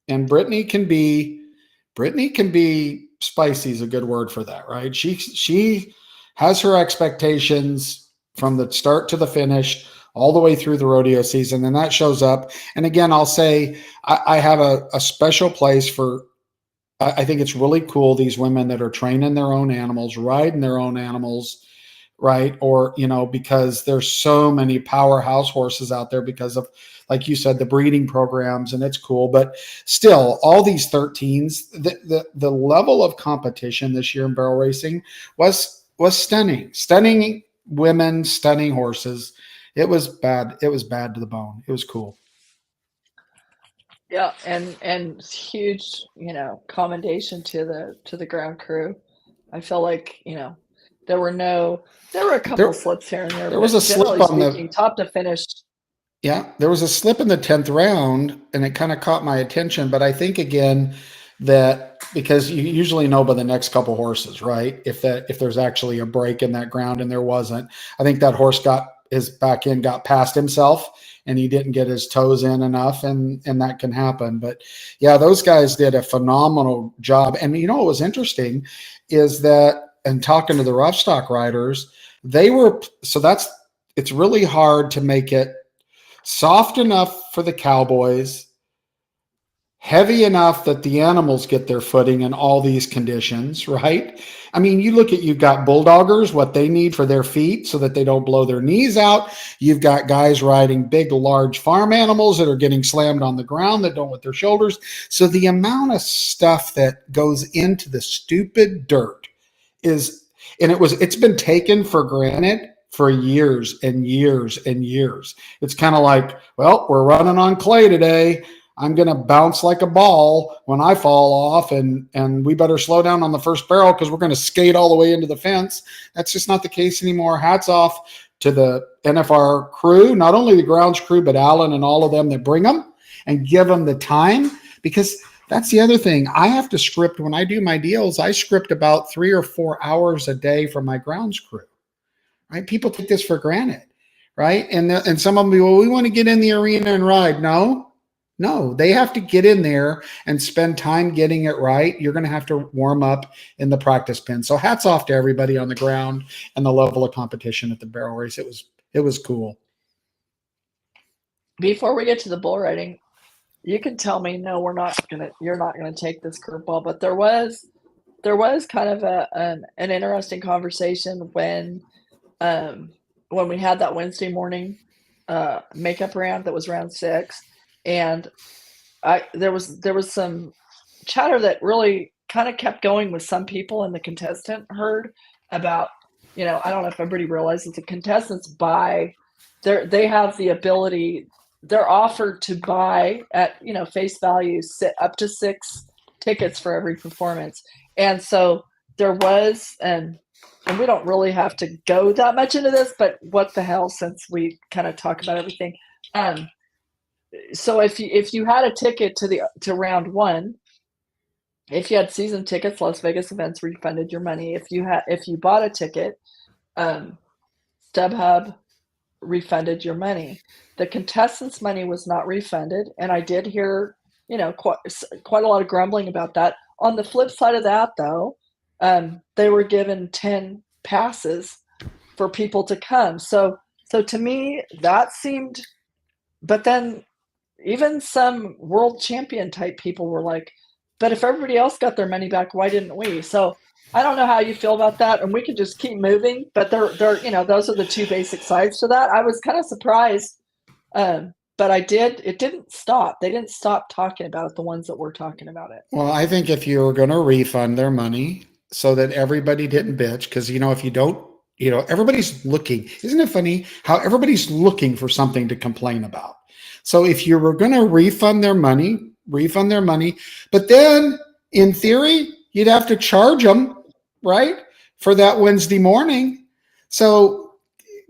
And Brittany can be spicy is a good word for that, right? She has her expectations from the start to the finish, all the way through the rodeo season, and that shows up. And again, I'll say I have a special place for. I think it's really cool, these women that are training their own animals, riding their own animals, right? Or, because there's so many powerhouse horses out there because of, like you said, the breeding programs, and it's cool. But still, all these 13s, the level of competition this year in barrel racing was stunning. Stunning women, stunning horses. It was bad. It was bad to the bone. It was cool. Yeah, and huge, commendation to the ground crew. I feel like, there were a couple slips here and there. There was a slip on the top to finish. Yeah, there was a slip in the 10th round, and it kind of caught my attention. But I think again that because you usually know by the next couple horses, right? If there's actually a break in that ground, and there wasn't, I think that horse got his back end got past himself, and he didn't get his toes in enough, and that can happen. But yeah, those guys did a phenomenal job. And what was interesting is that, and talking to the rough stock riders, it's really hard to make it soft enough for the cowboys, heavy enough that the animals get their footing in all these conditions, right? I mean, you've got bulldoggers, what they need for their feet so that they don't blow their knees out. You've got guys riding big, large farm animals that are getting slammed on the ground that don't with their shoulders. So the amount of stuff that goes into the stupid dirt it's been taken for granted for years and years and years. It's kind of like, well, we're running on clay today. I'm going to bounce like a ball when I fall off, and we better slow down on the first barrel because we're going to skate all the way into the fence. That's just not the case anymore. Hats off to the NFR crew, not only the grounds crew, but Alan and all of them that bring them and give them the time, because that's the other thing. I have to script when I do my deals. I script about 3 or 4 hours a day for my grounds crew. Right? People take this for granted, right? And some of them be, well, we want to get in the arena and ride. No, they have to get in there and spend time getting it right. You're going to have to warm up in the practice pen. So hats off to everybody on the ground and the level of competition at the barrel race. It was cool. Before we get to the bull riding, you can tell me, no, you're not gonna take this curveball, but there was kind of an interesting conversation when we had that Wednesday morning makeup round that was round 6, and there was some chatter that really kind of kept going with some people in the contestant herd about, I don't know if everybody realizes the contestants they have the ability they're offered to buy at, you know, face value, up to 6 tickets for every performance. And so there was, and we don't really have to go that much into this, but what the hell, since we kind of talk about everything. So if you had a ticket to round one, if you had season tickets, Las Vegas events refunded your money. If you bought a ticket, StubHub refunded your money. The contestants' money was not refunded, and I did hear, you know, quite a lot of grumbling about that. On the flip side of that, though, they were given 10 passes for people to come. So to me, that seemed. But then, even some world champion type people were like, "But if everybody else got their money back, why didn't we?" So I don't know how you feel about that, and we could just keep moving. But they're you know, those are the two basic sides to that. I was kind of surprised, but it didn't stop. They didn't stop talking about it. The ones that were talking about it. Well, I think if you were going to refund their money so that everybody didn't bitch, because, you know, if you don't, you know, everybody's looking. Isn't it funny how everybody's looking for something to complain about? So if you were going to refund their money, but then in theory, you'd have to charge them, right, for that Wednesday morning. So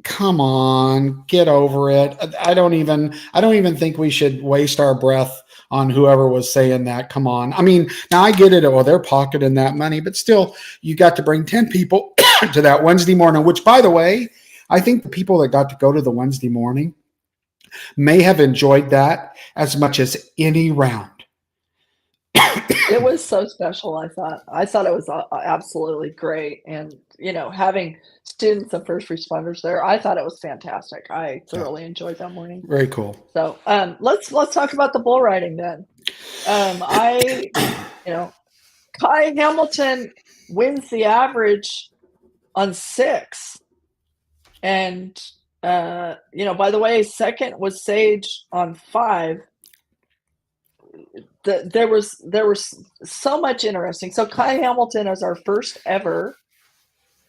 come on, get over it. I don't even think we should waste our breath on whoever was saying that. Come on. I mean, now I get it. Oh, they're pocketing that money, but still, you got to bring 10 people to that Wednesday morning, which, by the way, I think the people that got to go to the Wednesday morning may have enjoyed that as much as any round. It was so special. I thought it was absolutely great. And, you know, having students and first responders there, I thought it was fantastic. I thoroughly enjoyed that morning. Very cool. So let's talk about the bull riding then. You know, Kai Hamilton wins the average on 6. And, you know, by the way, second was Sage on 5. There was so much interesting. So Kai Hamilton is our first ever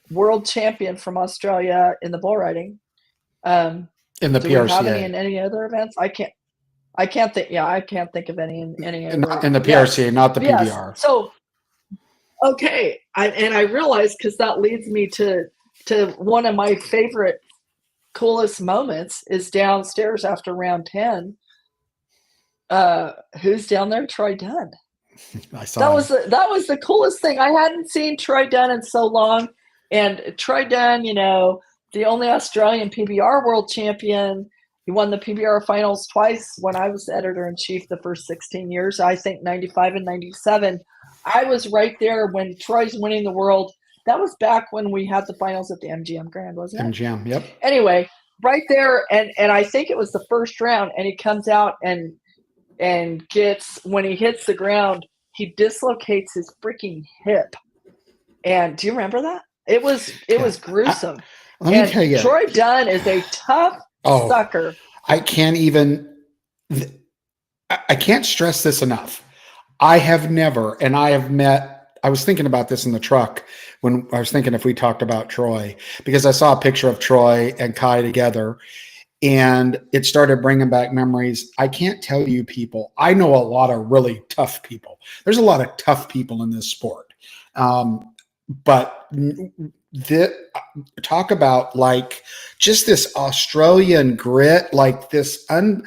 world champion from Australia in the bull riding. In the do PRCA. we have any in any other events? I can't think. Yeah, I can't think of any in any other. In the PRCA, yes. Not the PBR. Yes. So, okay, I realized, because that leads me to one of my favorite, coolest moments is downstairs after round 10. Who's down there? Troy Dunn. I saw that was the coolest thing. I hadn't seen Troy Dunn in so long, and Troy Dunn, you know, the only Australian PBR world champion. He won the PBR finals twice when I was editor-in-chief the first 16 years. I think 95 and 97. I was right there when Troy's winning the world. That was back when we had the finals at the MGM Grand, wasn't it? MGM, yep. Anyway, right there, and I think it was the first round, and he comes out and gets, when he hits the ground, he dislocates his freaking hip. And do you remember that? It was gruesome. Let me tell you, Troy Dunn is a tough sucker. I can't stress this enough. I have never, and I have met, I was thinking about this in the truck when I was thinking if we talked about Troy, because I saw a picture of Troy and Kai together, and it started bringing back memories. I can't tell you people. I know a lot of really tough people. There's a lot of tough people in this sport. But talk about like just this Australian grit, like this. And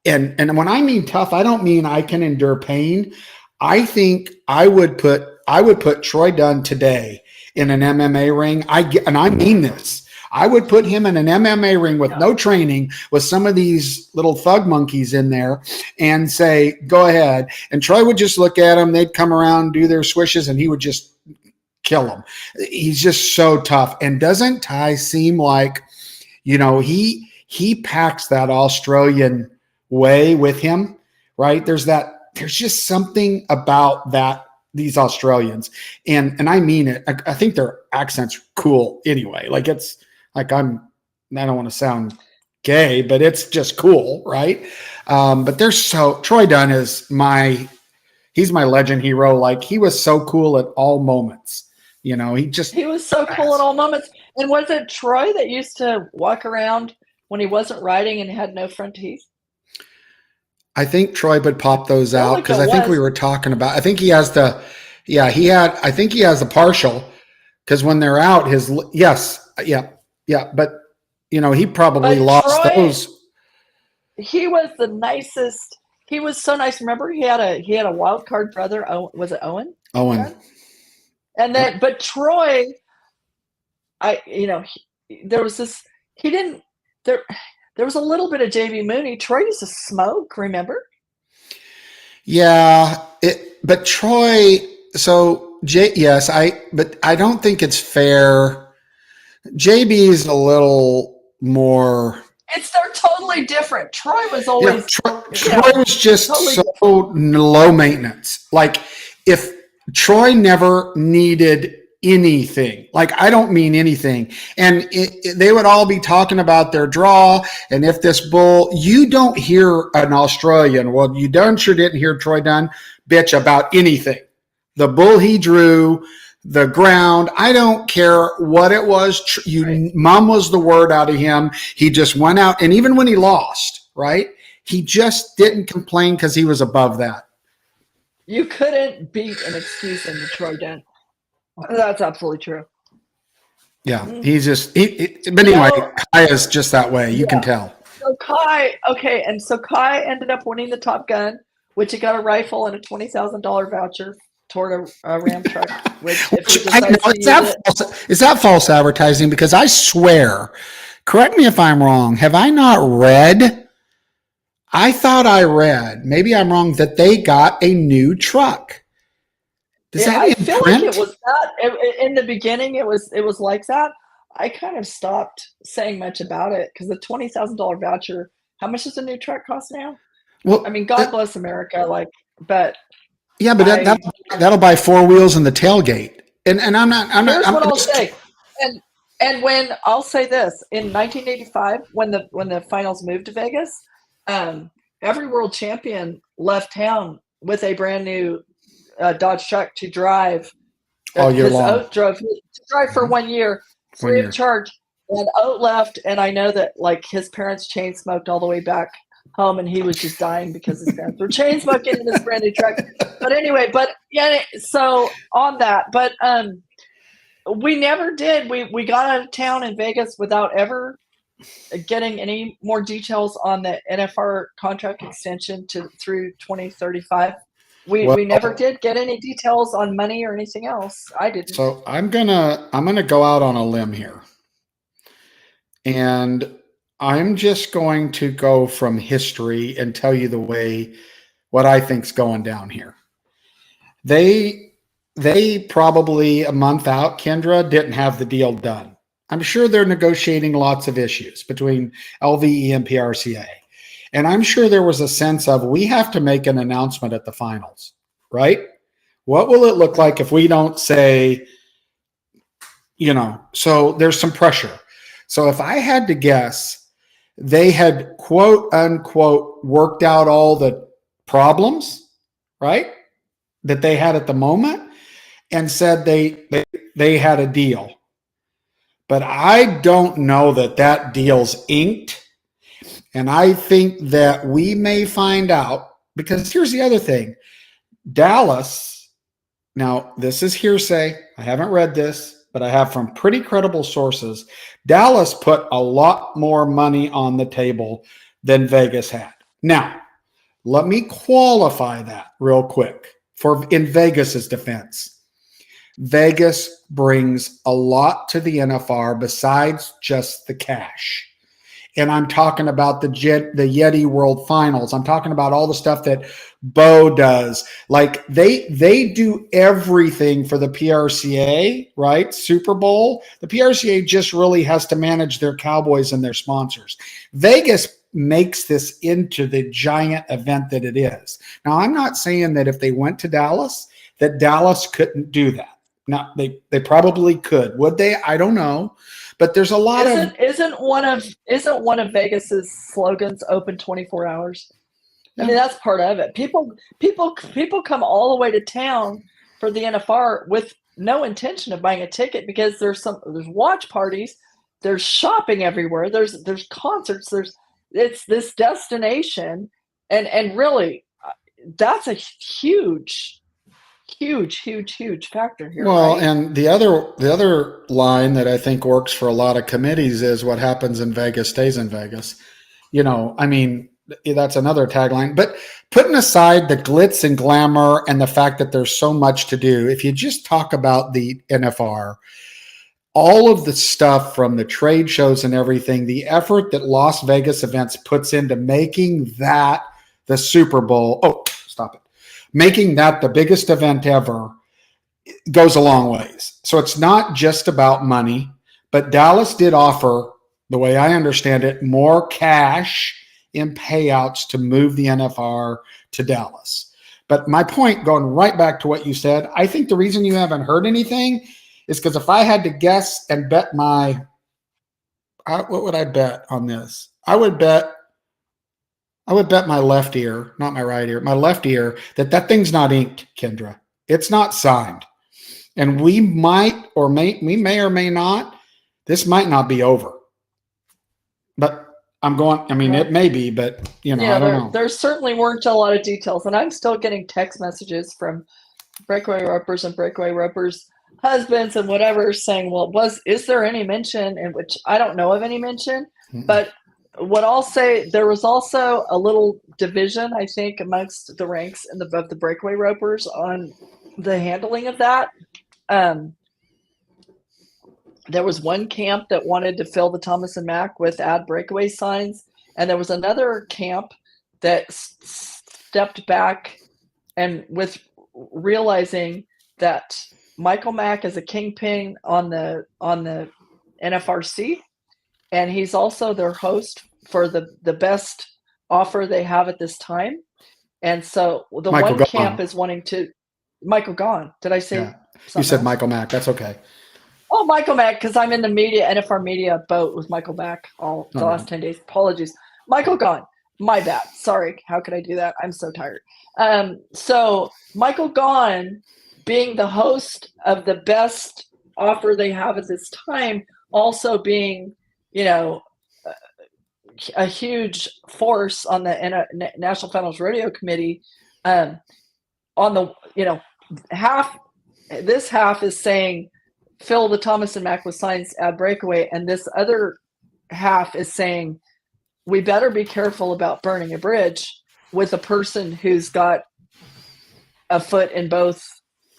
when I mean tough, I don't mean I can endure pain. I think I would put Troy Dunn today in an MMA ring. And I mean this. I would put him in an MMA ring with no training, with some of these little thug monkeys in there, and say, go ahead. And Troy would just look at him. They'd come around, do their swishes, and he would just kill them. He's just so tough. And doesn't Ty seem like, you know, he packs that Australian way with him, right? There's just something about these Australians. And I mean it. I think their accent's cool anyway. Like it's, like I don't want to sound gay, but it's just cool, right? But Troy Dunn is he's my legend hero. Like he was so cool at all moments. You know, he was so cool at all moments. And was it Troy that used to walk around when he wasn't riding and had no front teeth? I think Troy would pop those Feel out like because it I think we was. were talking about. I think he has the. Yeah, I think he has the partial because when they're out, yes, yeah, but he probably But lost Troy, those. he was the nicest. He was so nice. Remember, he had a wild card brother. Was it Owen? Owen. Gun? And Yep. then, but Troy, there was this. He didn't. There, there was a little bit of JV Mooney. Troy used to smoke. Remember? Yeah, but Troy. So yes, but I don't think it's fair. JB is a little more. They're totally different. Troy was Yeah, always, Troy was just totally so different. low maintenance. Like if Troy never needed anything, like I don't mean anything, and they would all be talking about their draw, and if this bull, you don't hear an Australian. Well, you darn sure didn't hear Troy Dunn bitch about anything. The bull he drew, the ground. I don't care what it was. Right. Mom was the word out of him. He just went out, and even when he lost, right? He just didn't complain because he was above that. You couldn't beat an excuse in the Troy Dent. That's absolutely true. Yeah, Mm. he's just. But anyway, Kai is just that way. You can tell. So Kai, okay, and so Kai ended up winning the Top Gun, which he got a rifle and a $20,000 voucher toward a Ram truck. Which if he decides to use it, is that false advertising? Because I swear, correct me if I'm wrong. Have I not read? I thought I read. Maybe I'm wrong. That they got a new truck. Does that I feel imprint? like it was that in the beginning. It was like that. I kind of stopped saying much about it because the $20,000 voucher. How much does a new truck cost now? Well, I mean, God bless America. But yeah, but that'll buy four wheels and the tailgate. And I'm not. Here's what I'll say. And when I'll say this in 1985, when the finals moved to Vegas, every world champion left town with a brand new Dodge truck to drive. All year long. Oat drove to drive for 1 year, free of charge. And Oat left, and I know that like his parents chain smoked all the way back home, and he was just dying because his parents were chain smoking in this brand new truck. But anyway, so on that, but we never did. We got out of town in Vegas without ever getting any more details on the NFR contract extension through 2035. We never did get any details on money or anything else. I didn't. So I'm gonna go out on a limb here, and I'm just going to go from history and tell you the way what I think's going down here. They probably a month out, Kendra, didn't have the deal done. I'm sure they're negotiating lots of issues between LVE and PRCA. And I'm sure there was a sense of we have to make an announcement at the finals, right? What will it look like if we don't say, so there's some pressure. So if I had to guess, they had quote unquote worked out all the problems, right? That they had at the moment and said they had a deal. But I don't know that deal's inked. And I think that we may find out, because here's the other thing. Dallas, now this is hearsay. I haven't read this, but I have from pretty credible sources. Dallas put a lot more money on the table than Vegas had. Now, let me qualify that real quick in Vegas's defense. Vegas brings a lot to the NFR besides just the cash. And I'm talking about the Yeti World Finals. I'm talking about all the stuff that Bo does. Like they do everything for the PRCA, right? Super Bowl. The PRCA just really has to manage their Cowboys and their sponsors. Vegas makes this into the giant event that it is. Now, I'm not saying that if they went to Dallas, that Dallas couldn't do that. Now, they probably could. Would they? I don't know. But there's a lot isn't one of Vegas's slogans open 24 hours? Yeah. I mean, that's part of it. People come all the way to town for the NFR with no intention of buying a ticket because there's watch parties there's shopping everywhere. There's concerts. It's this destination, and really, that's a huge factor here, Well, right? and the other line that I think works for a lot of committees is what happens in Vegas stays in Vegas. I mean, that's another tagline. But putting aside the glitz and glamour and the fact that there's so much to do, if you just talk about the NFR, all of the stuff from the trade shows and everything, the effort that Las Vegas events puts into making that the Super Bowl. Oh, stop it. Making that the biggest event ever goes a long ways. So it's not just about money, but Dallas did offer, the way I understand it, more cash in payouts to move the NFR to Dallas. But my point, going right back to what you said, I think the reason you haven't heard anything is because if I had to guess and bet what would I bet on this? I would bet my left ear, not my right ear, my left ear, that thing's not inked, Kendra. It's not signed. And we may or may not, this might not be over. But I mean, it Well, may be, but I don't know. there certainly weren't a lot of details, and I'm still getting text messages from breakaway ropers and breakaway ropers husbands and whatever saying, well, is there any mention, in which I don't know of any mention, Mm-mm. but what I'll say, there was also a little division, I think, amongst the ranks of the breakaway ropers on the handling of that. um, there was one camp that wanted to fill the Thomas and Mack with add breakaway signs, and there was another camp that stepped back and with realizing that Michael Mack is a kingpin on the NFRC, and he's also their host for the best offer they have at this time. And so the Michael one camp Gone. is wanting to Michael Gone. Did I say Yeah. You something said else? Michael Mack. That's okay. Oh, Michael Mack, because I'm in the media NFR media boat with Michael Mack all No, the no. last 10 days. Apologies. Michael Gone. My bad. Sorry. How could I do that? I'm so tired. So Michael Gone being the host of the best offer they have at this time, also being, you know, a huge force on the National Finals Rodeo Committee. On the, half, this half is saying fill the Thomas and Mack with signs, add breakaway, and this other half is saying we better be careful about burning a bridge with a person who's got a foot in both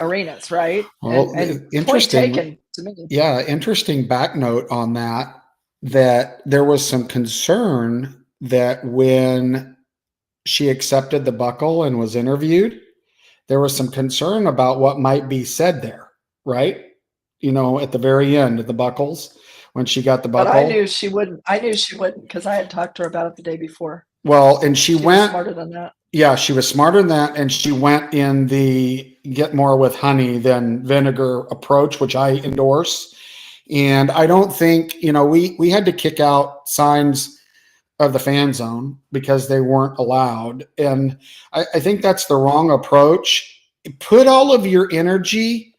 arenas, right? Well, And point interesting. taken to me. Yeah, interesting back note on that. That there was some concern that when she accepted the buckle and was interviewed, there was some concern about what might be said there, right? At the very end of the buckles, when she got the But I buckle. knew she wouldn't. I knew she wouldn't because I had talked to her about it the day before. Well, and she She was went, smarter than that. yeah, she was smarter than that, and she went in the get more with honey than vinegar approach, which I endorse. And I don't think, we had to kick out signs of the fan zone because they weren't allowed. And I think that's the wrong approach. Put all of your energy.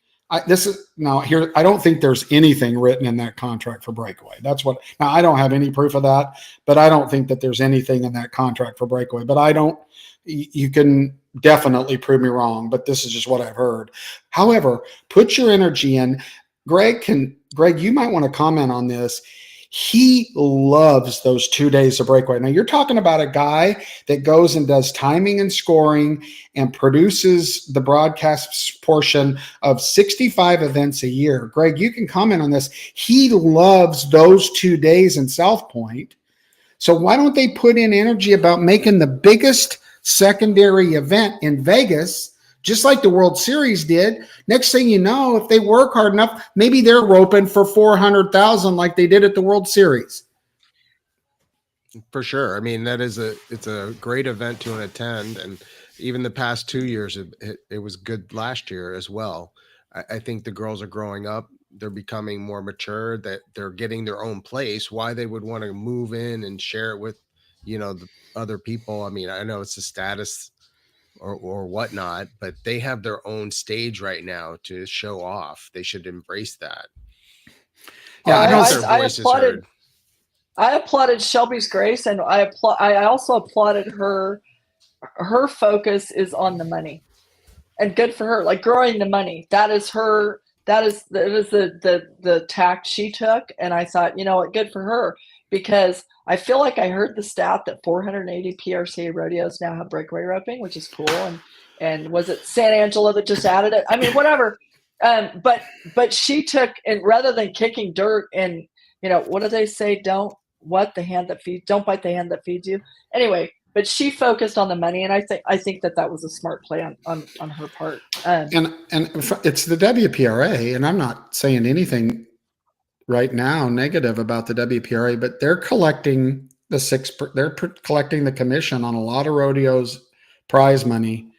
This is now here. I don't think there's anything written in that contract for breakaway. That's what. Now I don't have any proof of that, but I don't think that there's anything in that contract for breakaway. But I don't. You can definitely prove me wrong, but this is just what I've heard. However, put your energy in. Greg, you might want to comment on this. He loves those 2 days of breakaway. Now you're talking about a guy that goes and does timing and scoring and produces the broadcast portion of 65 events a year. Greg, you can comment on this. He loves those 2 days in South Point. So why don't they put in energy about making the biggest secondary event in Vegas, just like the World Series did? Next thing you know, if they work hard enough, maybe they're roping for 400,000 like they did at the World Series. For sure. I mean, it's a great event to attend, and even the past 2 years, it was good last year as well. I think the girls are growing up. They're becoming more mature. That they're getting their own place. Why they would want to move in and share it with, the other people. I mean, I know it's a status or whatnot, but they have their own stage right now to show off. They should embrace that. Yeah, I Well, don't. Once her voice is heard. I applauded Shelby's grace, and I also applauded her. Her focus is on the money, and good for her. Like growing the money, that is her. That is the tact she took, and I thought, you know what, good for her, because I feel like I heard the stat that 480 PRCA rodeos now have breakaway roping, which is cool, and was it San Angelo that just added it? I mean, whatever. But she took, and rather than kicking dirt, and what do they say? Don't don't bite the hand that feeds you. Anyway, but she focused on the money, and I think that was a smart play on her part. And it's the WPRA, and I'm not saying anything right now negative about the WPRA, but they're collecting collecting the commission on a lot of rodeos prize money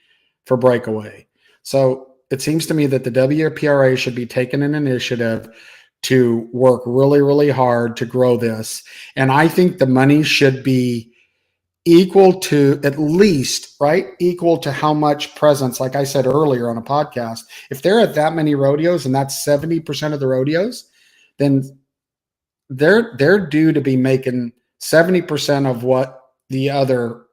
for breakaway. So it seems to me that the WPRA should be taking an initiative to work really, really hard to grow this. And I think the money should be equal to, at least, right, equal to how much presence, like I said earlier on a podcast, if they're at that many rodeos and that's 70% of the rodeos, then they're due to be making 70% of what the other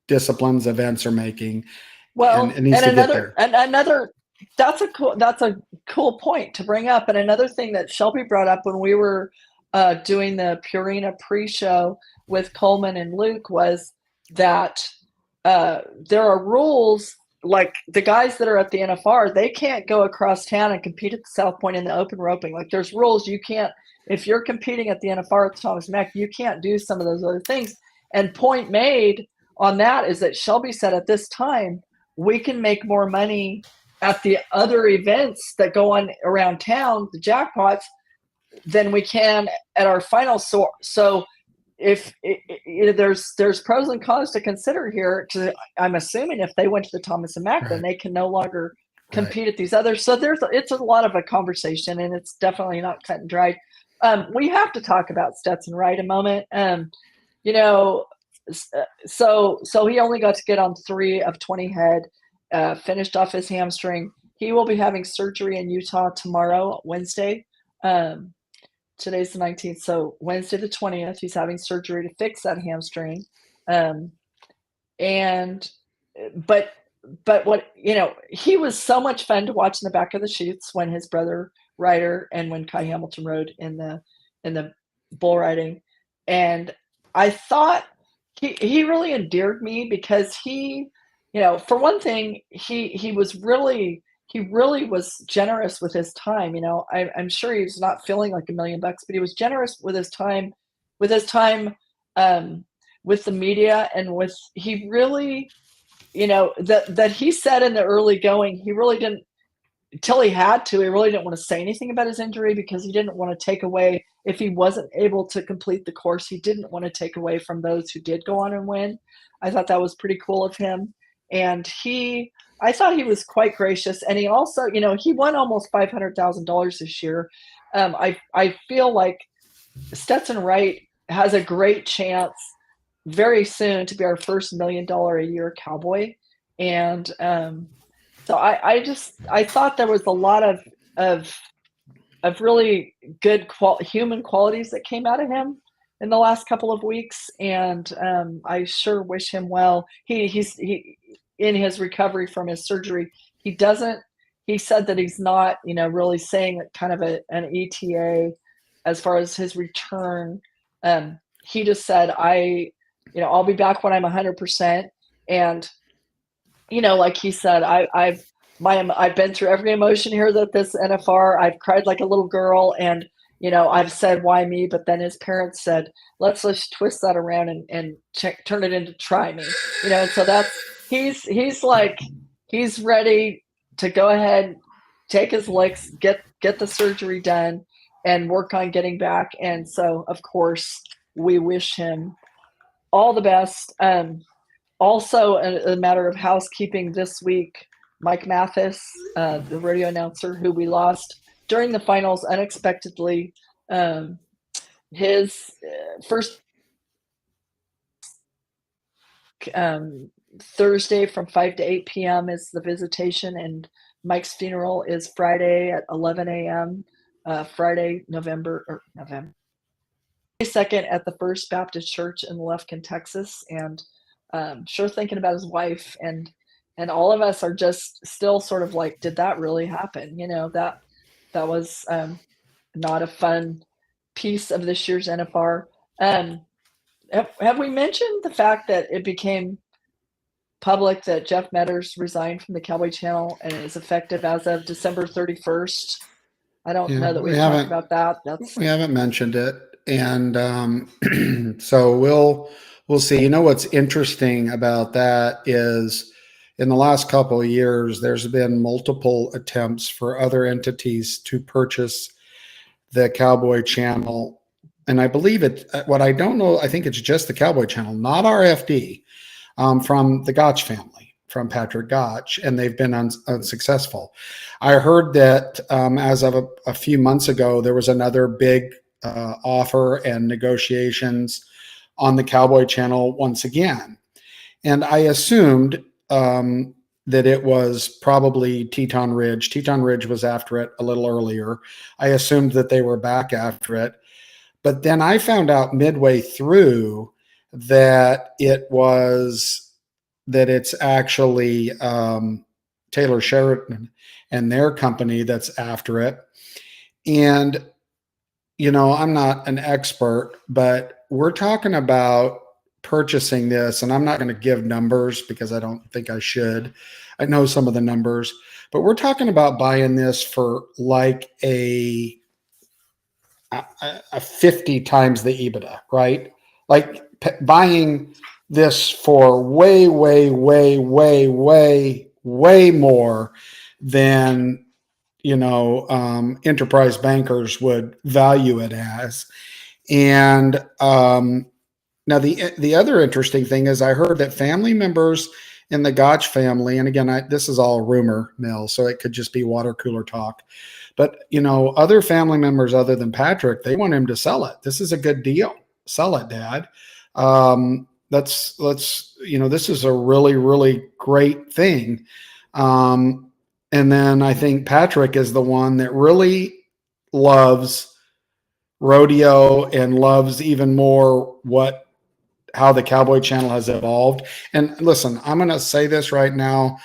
disciplines events are making. And Well, it needs to get there. and another that's a cool point to bring up. And another thing that Shelby brought up when we were doing the Purina pre-show with Coleman and Luke was that there are rules, like the guys that are at the NFR, they can't go across town and compete at the South Point in the open roping. Like there's rules. You can't, if you're competing at the NFR at Thomas Mack, you can't do some of those other things. And point made on that is that Shelby said at this time, we can make more money at the other events that go on around town, the jackpots, than we can at our final. So if there's pros and cons to consider here, because I'm assuming if they went to the Thomas and Mack, then they can no longer compete at these others. So it's a lot of a conversation, and it's definitely not cut and dried. We have to talk about Stetson Wright a moment. So he only got to get on 3 of 20 head, finished off his hamstring. He will be having surgery in Utah tomorrow, Wednesday. Today's the 19th, so Wednesday the 20th, he's having surgery to fix that hamstring. But what, he was so much fun to watch in the back of the chutes when his brother Ryder and when Kai Hamilton rode in the bull riding. And I thought he really endeared me because he, for one thing, he really was generous with his time. I'm sure he's not feeling like $1 million, but he was generous with his time, with the media, and he really, that he said in the early going, he really didn't, until he had to, he really didn't want to say anything about his injury because he didn't want to take away, if he wasn't able to complete the course, he didn't want to take away from those who did go on and win. I thought that was pretty cool of him. And I thought he was quite gracious. And he also, he won almost $500,000 this year. I feel like Stetson Wright has a great chance very soon to be our first $1 million a year cowboy. And so I thought there was a lot of really good human qualities that came out of him in the last couple of weeks, and I sure wish him well. He's in his recovery from his surgery. He said that he's not, really saying kind of an ETA as far as his return. He just said, I'll be back when I'm 100%. And, like he said, I've been through every emotion here that this NFR. I've cried like a little girl, and I've said, why me? But then his parents said, let's twist that around and turn it into try me. And so that's he's like, he's ready to go ahead, take his licks, get the surgery done, and work on getting back. And so, of course, we wish him all the best. Also, a matter of housekeeping this week, Mike Mathis, the rodeo announcer who we lost during the finals unexpectedly, his first Thursday from 5 to 8 p.m. is the visitation, and Mike's funeral is Friday at 11 a.m. Friday, November 22nd at the First Baptist Church in Lufkin, Texas, and sure thinking about his wife, and all of us are just still sort of like, did that really happen? That was not a fun piece of this year's NFR. Have we mentioned the fact that it became public that Jeff Metters resigned from the Cowboy Channel and is effective as of December 31st? I don't know that we've talked about that. We haven't mentioned it, and so we'll see. You know what's interesting about that is in the last couple of years, there's been multiple attempts for other entities to purchase the Cowboy Channel, and I believe it. What I don't know, I think it's just the Cowboy Channel, not RFD, from the Gotch family, from Patrick Gotch, and they've been unsuccessful. I heard that as of a few months ago, there was another big offer and negotiations on the Cowboy Channel once again. And I assumed that it was probably Teton Ridge. Teton Ridge was after it a little earlier. I assumed that they were back after it. But then I found out midway through that it's actually Taylor Sheridan and their company that's after it. And, I'm not an expert, but we're talking about purchasing this, and I'm not going to give numbers because I don't think I should. I know some of the numbers, but we're talking about buying this for like a 50 times the EBITDA, right? Like buying this for way, way, way, way, way, way more than enterprise bankers would value it as. And now the other interesting thing is I heard that family members in the Gotch family, and again, this is all rumor mill, so it could just be water cooler talk. But other family members other than Patrick, they want him to sell it. This is a good deal. Sell it, Dad. Let's this is a really, really great thing. And then I think Patrick is the one that really loves rodeo and loves even more how the Cowboy Channel has evolved. And listen, I'm going to say this right now.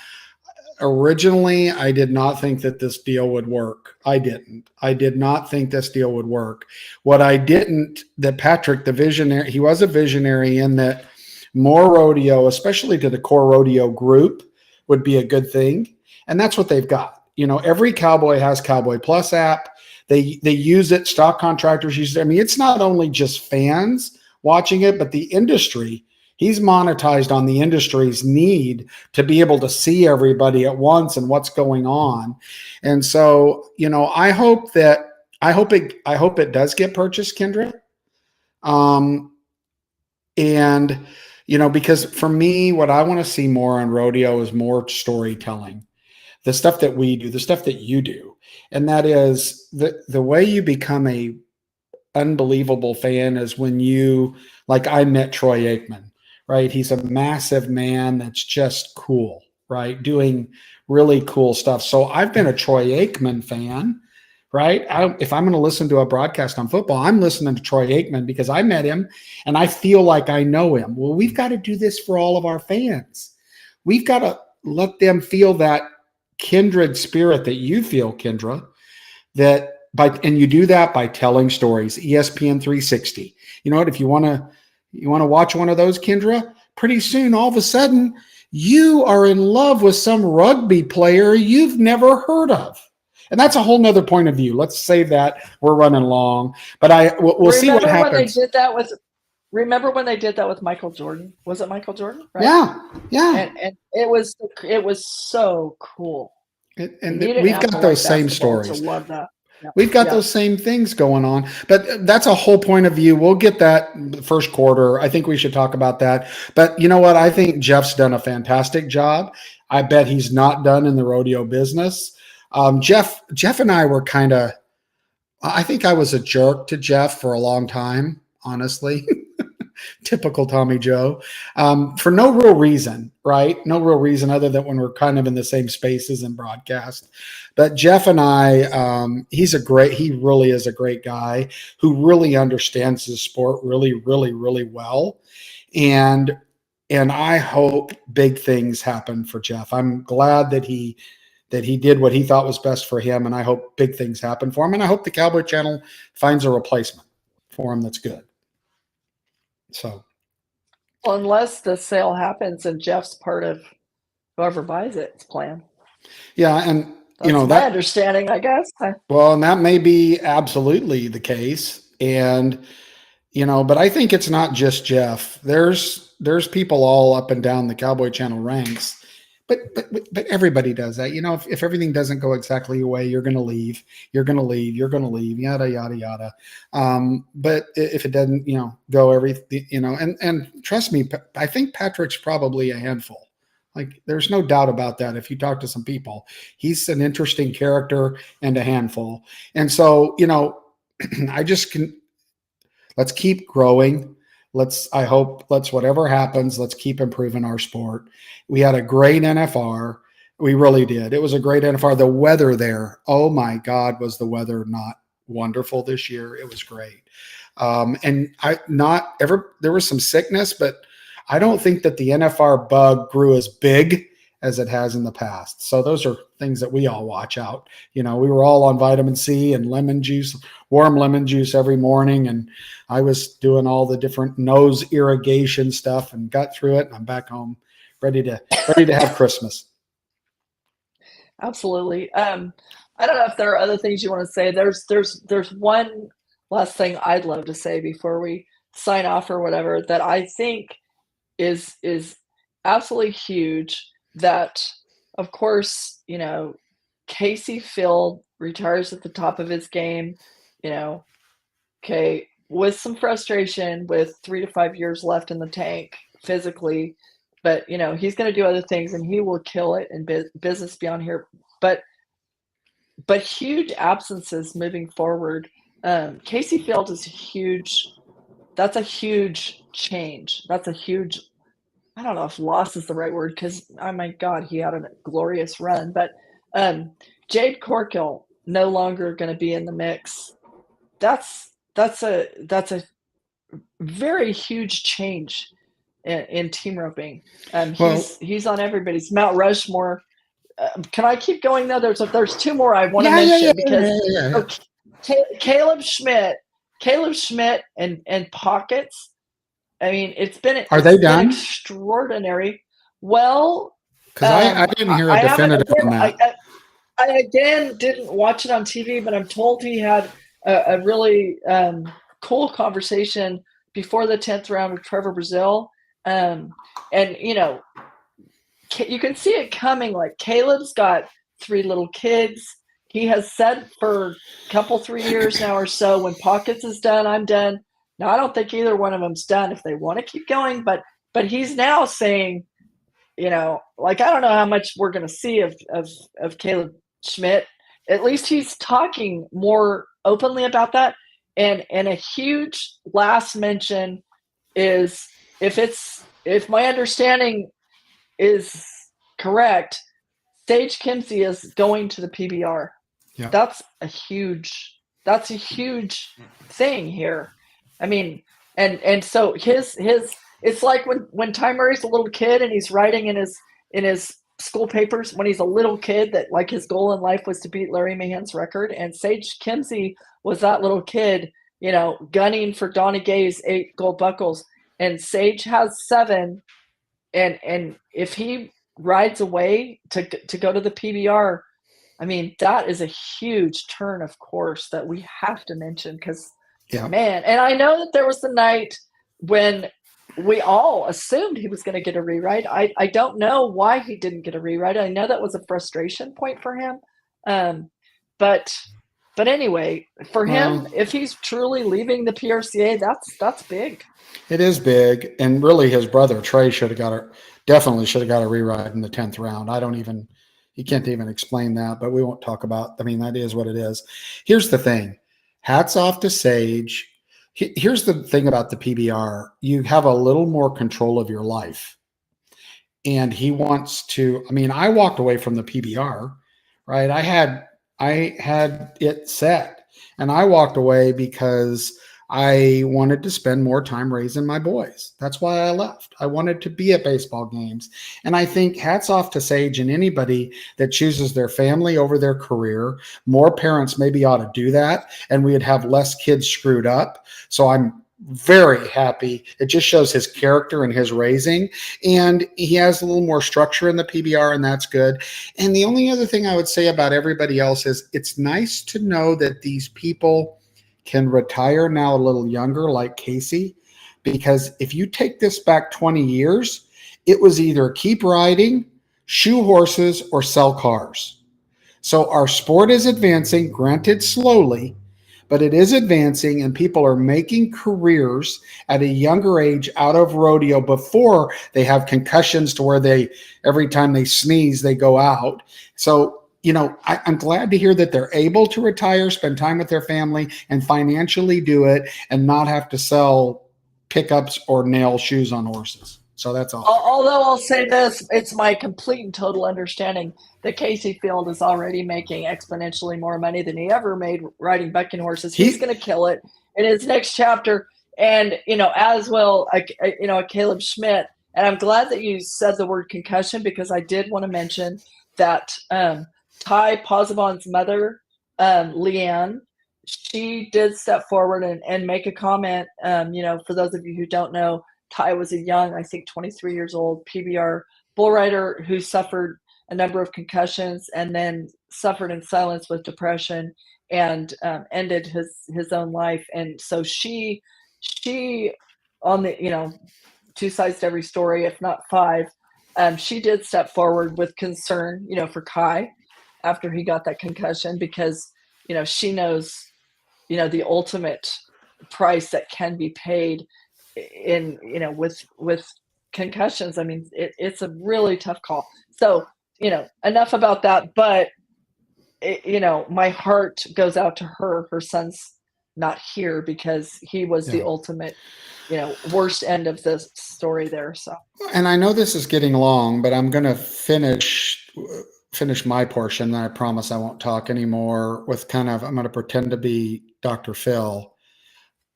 Originally, I did not think that this deal would work. I did not think this deal would work. That Patrick, the visionary, he was a visionary in that more rodeo, especially to the core rodeo group, would be a good thing. And that's what they've got. Every cowboy has Cowboy Plus app. They use it. Stock contractors use it. I mean, it's not only just fans watching it, but the industry. He's monetized on the industry's need to be able to see everybody at once and what's going on. And so, I hope it does get purchased, Kendra. And because for me, what I want to see more on rodeo is more storytelling. The stuff that we do, the stuff that you do. And that is the way you become a unbelievable fan is when I met Troy Aikman, right? He's a massive man that's just cool, right? Doing really cool stuff. So I've been a Troy Aikman fan, right? If I'm going to listen to a broadcast on football, I'm listening to Troy Aikman because I met him and I feel like I know him. Well, we've got to do this for all of our fans. We've got to let them feel that kindred spirit that you feel, Kendra, and you do that by telling stories. ESPN 360. You know what? If you want to watch one of those, Kendra, pretty soon, all of a sudden, you are in love with some rugby player you've never heard of. And that's a whole nother point of view. Let's save that. We're running long, but we'll see what happens. Remember when they did that with Michael Jordan? Was it Michael Jordan? Right? Yeah. And it was so cool. And we've got those same stories. To love that. Yeah. We've got those same things going on, but that's a whole point of view. We'll get that first quarter. I think we should talk about that. But you know what? I think Jeff's done a fantastic job. I bet he's not done in the rodeo business. Jeff and I were I think I was a jerk to Jeff for a long time, honestly. typical Tommy Joe, for no real reason, right? No real reason other than when we're kind of in the same spaces and broadcast. But Jeff and I, he really is a great guy who really understands the sport really, really, really well. And I hope big things happen for Jeff. I'm glad that he did what he thought was best for him, and I hope big things happen for him. And I hope the Cowboy Channel finds a replacement for him that's good. So, Well, unless the sale happens and Jeff's part of whoever buys it's plan. yeah, and That's my understanding, I guess. Well, and that may be absolutely the case. And but I think it's not just Jeff. There's people all up and down the Cowboy Channel ranks, but everybody does that. If everything doesn't go exactly your way, you're going to leave. You're going to leave. You're going to leave. Yada yada yada. But if it doesn't, go everything, and trust me, I think Patrick's probably a handful. Like, there's no doubt about that. If you talk to some people, he's an interesting character and a handful. And so, I just can. Let's keep growing. Let's whatever happens, let's keep improving our sport. We had a great NFR. We really did. It was a great NFR. The weather there, oh my God, was the weather not wonderful this year? It was great. And there was some sickness, but I don't think that the NFR bug grew as big as it has in the past. So those are things that we all watch out. We were all on vitamin C and lemon juice, warm lemon juice every morning. And I was doing all the different nose irrigation stuff and got through it. And I'm back home ready to have Christmas. Absolutely. I don't know if there are other things you want to say. There's one last thing I'd love to say before we sign off or whatever, that I think is absolutely huge. That, of course, Casey Field retires at the top of his game, okay, with some frustration, with 3 to 5 years left in the tank physically, but he's going to do other things and he will kill it in business beyond here. But huge absences moving forward. Casey Field is huge. That's a huge change. That's a huge, I don't know if loss is the right word, because, oh my God, he had a glorious run. But Jade Corkill no longer going to be in the mix. That's a very huge change in team roping. He's on everybody's Mount Rushmore. Can I keep going though? There's two more I want to mention because Caleb Schmidt and Pockets. I mean, it's been extraordinary. Well, because I didn't hear a definitive on that. I again didn't watch it on TV, but I'm told he had a really cool conversation before the 10th round with Trevor Brazil, and you can see it coming. Like, Caleb's got 3 little kids. He has said for a couple 3 years now or so, when Pockets is done, I'm done. Now, I don't think either one of them's done if they want to keep going, but he's now saying, like, I don't know how much we're going to see of Caleb Schmidt. At least he's talking more openly about that. And a huge last mention is, if my understanding is correct, Sage Kimsey is going to the PBR. Yeah. That's a huge thing here. I mean, and so his it's like when Ty Murray's a little kid and he's writing in his school papers when he's a little kid that, like, his goal in life was to beat Larry Mahan's record, and Sage Kimsey was that little kid, gunning for Donnie Gay's 8 gold buckles, and Sage has 7, and if he rides away to go to the PBR, I mean, that is a huge turn, of course, that we have to mention, because man, and I know that there was the night when we all assumed he was going to get a rewrite. I don't know why he didn't get a rewrite. I know that was a frustration point for him. But anyway, for him, if he's truly leaving the PRCA, that's big. It is big. And really, his brother Trey definitely should have got a rewrite in the 10th round. He can't even explain that, but we won't talk about, that is what it is. Here's the thing. Hats off to Sage. Here's the thing about the PBR. You have a little more control of your life. And he wants to, I mean, I walked away from the PBR, right? I had it set, and I walked away because I wanted to spend more time raising my boys. That's why I left. I wanted to be at baseball games. And I think hats off to Sage and anybody that chooses their family over their career. More parents maybe ought to do that, and we'd have less kids screwed up. So I'm very happy. It just shows his character and his raising. And he has a little more structure in the PBR, and that's good. And the only other thing I would say about everybody else is it's nice to know that these people can retire now a little younger, like Casey, because if you take this back 20 years, it was either keep riding, shoe horses, or sell cars. So our sport is advancing, granted slowly, but it is advancing, and people are making careers at a younger age out of rodeo before they have concussions to where they, every time they sneeze, they go out. So, I'm glad to hear that they're able to retire, spend time with their family, and financially do it and not have to sell pickups or nail shoes on horses. So that's all. Although I'll say this, it's my complete and total understanding that Casey Field is already making exponentially more money than he ever made riding bucking horses. He's going to kill it in his next chapter, and as will Caleb Schmidt. And I'm glad that you said the word concussion, because I did want to mention that Ty Posabon's mother, Leanne, she did step forward and make a comment. For those of you who don't know, Ty was a young, I think 23 years old, PBR bull rider who suffered a number of concussions and then suffered in silence with depression and ended his own life. And so she on the, two sides to every story, if not five, she did step forward with concern, for Kai after he got that concussion, because, she knows, the ultimate price that can be paid in with concussions. I mean, it's a really tough call. So enough about that, but my heart goes out to her son's not here, because he was the ultimate worst end of the story there. So, and I know this is getting long, but I'm going to finish my portion. I promise I won't talk anymore with I'm going to pretend to be Dr. Phil.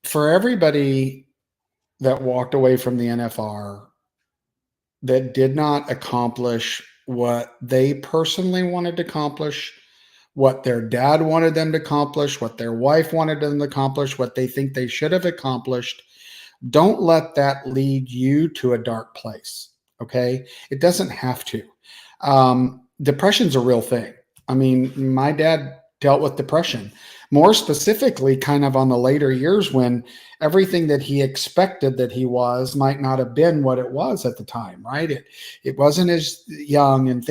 For everybody that walked away from the NFR that did not accomplish what they personally wanted to accomplish, what their dad wanted them to accomplish, what their wife wanted them to accomplish, what they think they should have accomplished, don't let that lead you to a dark place. Okay? It doesn't have to. Depression's a real thing. I mean, my dad dealt with depression, more specifically kind of on the later years when everything that he expected that he was might not have been what it was at the time, right? It wasn't as young, and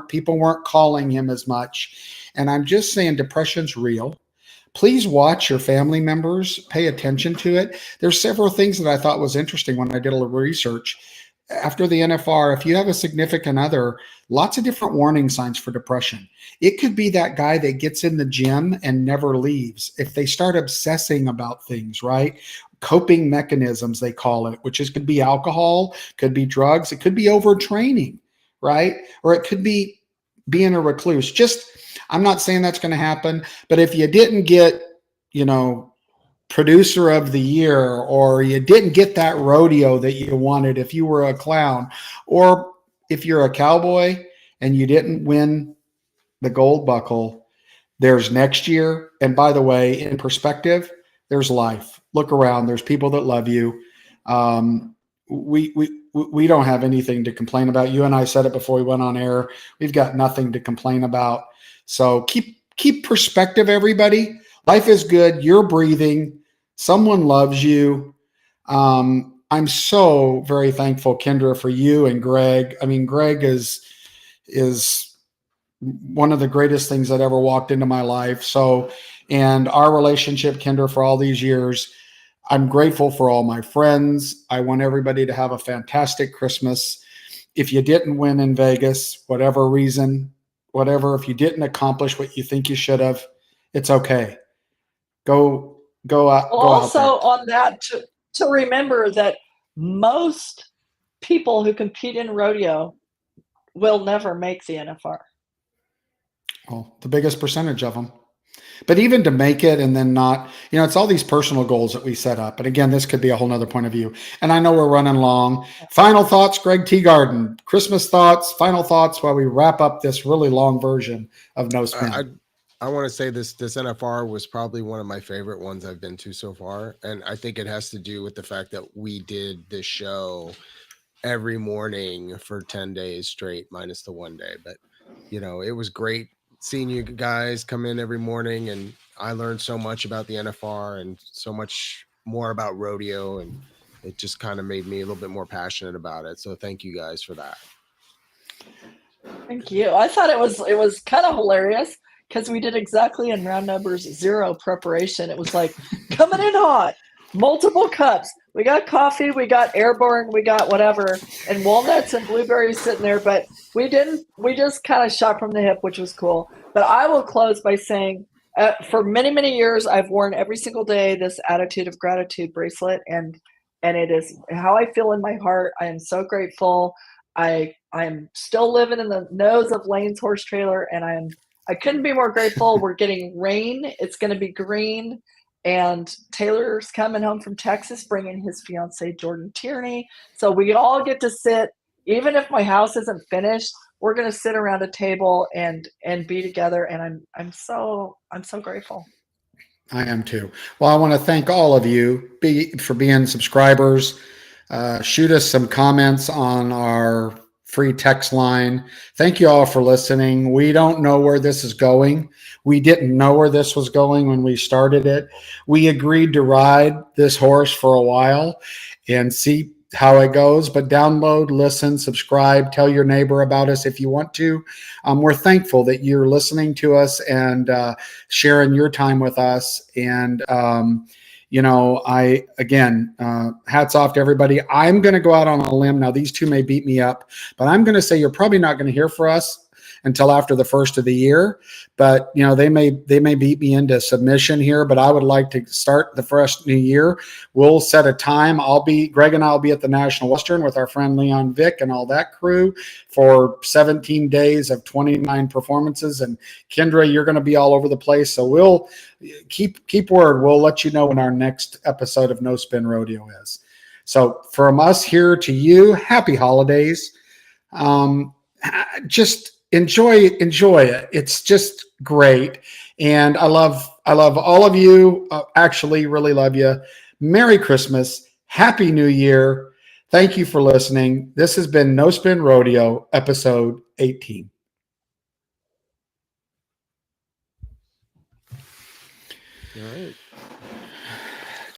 people weren't calling him as much. And I'm just saying, depression's real. Please watch your family members, pay attention to it. There's several things that I thought was interesting when I did a little research. After the NFR, if you have a significant other, lots of different warning signs for depression. It could be that guy that gets in the gym and never leaves. If they start obsessing about things, right? Coping mechanisms, they call it, which could be alcohol, could be drugs, it could be overtraining, right? Or it could be being a recluse. I'm not saying that's going to happen, but if you didn't get, producer of the year, or you didn't get that rodeo that you wanted, if you were a clown, or if you're a cowboy and you didn't win the gold buckle, there's next year. And by the way, in perspective, there's life. Look around. There's people that love you. We don't have anything to complain about. You and I said it before we went on air. We've got nothing to complain about. So keep perspective, everybody. Life is good. You're breathing. Someone loves you. I'm so very thankful, Kendra, for you and Greg. I mean, Greg is one of the greatest things that ever walked into my life. So, and our relationship, Kendra, for all these years, I'm grateful for all my friends. I want everybody to have a fantastic Christmas. If you didn't win in Vegas, whatever reason, if you didn't accomplish what you think you should have, it's okay. Go go out Also, there. on that, to remember that most people who compete in rodeo will never make the NFR. Well, the biggest percentage of them. But even to make it and then not, it's all these personal goals that we set up. And again, this could be a whole nother point of view. And I know we're running long. Final thoughts, Greg Teagarden. Christmas thoughts, final thoughts while we wrap up this really long version of No Spin. I want to say this NFR was probably one of my favorite ones I've been to so far. And I think it has to do with the fact that we did this show every morning for 10 days straight, minus the one day. But, it was great seeing you guys come in every morning. And I learned so much about the NFR and so much more about rodeo. And it just kind of made me a little bit more passionate about it. So thank you guys for that. Thank you. I thought it was kind of hilarious because we did exactly in round numbers 0 preparation. It was like coming in hot, multiple cups. We got coffee, we got airborne, we got whatever, and walnuts and blueberries sitting there. But we didn't. We just kind of shot from the hip, which was cool. But I will close by saying, for many, many years, I've worn every single day this attitude of gratitude bracelet, and it is how I feel in my heart. I am so grateful. I'm still living in the nose of Lane's horse trailer, and I couldn't be more grateful. We're getting rain. It's going to be green, and Taylor's coming home from Texas, bringing his fiance Jordan Tierney. So we all get to sit, even if my house isn't finished. We're going to sit around a table and be together, and I'm so grateful. I am too. Well, I want to thank all of you for being subscribers. Shoot us some comments on our free text line. Thank you all for listening. We don't know where this is going. We didn't know where this was going when we started it. We agreed to ride this horse for a while and see how it goes, but download, listen, subscribe, tell your neighbor about us if you want to. We're thankful that you're listening to us and sharing your time with us. And hats off to everybody. I'm going to go out on a limb. Now, these two may beat me up, but I'm going to say you're probably not going to hear from us until after the first of the year. But, they may beat me into submission here, but I would like to start the fresh new year. We'll set a time. Greg and I will be at the National Western with our friend Leon Vick and all that crew for 17 days of 29 performances. And Kendra, you're going to be all over the place. So we'll keep word. We'll let you know when our next episode of No Spin Rodeo is. So from us here to you, happy holidays. Just enjoy it. It's just great. And I love all of you. Actually, really love you. Merry Christmas. Happy New Year. Thank you for listening. This has been No Spin Rodeo, episode 18. All right.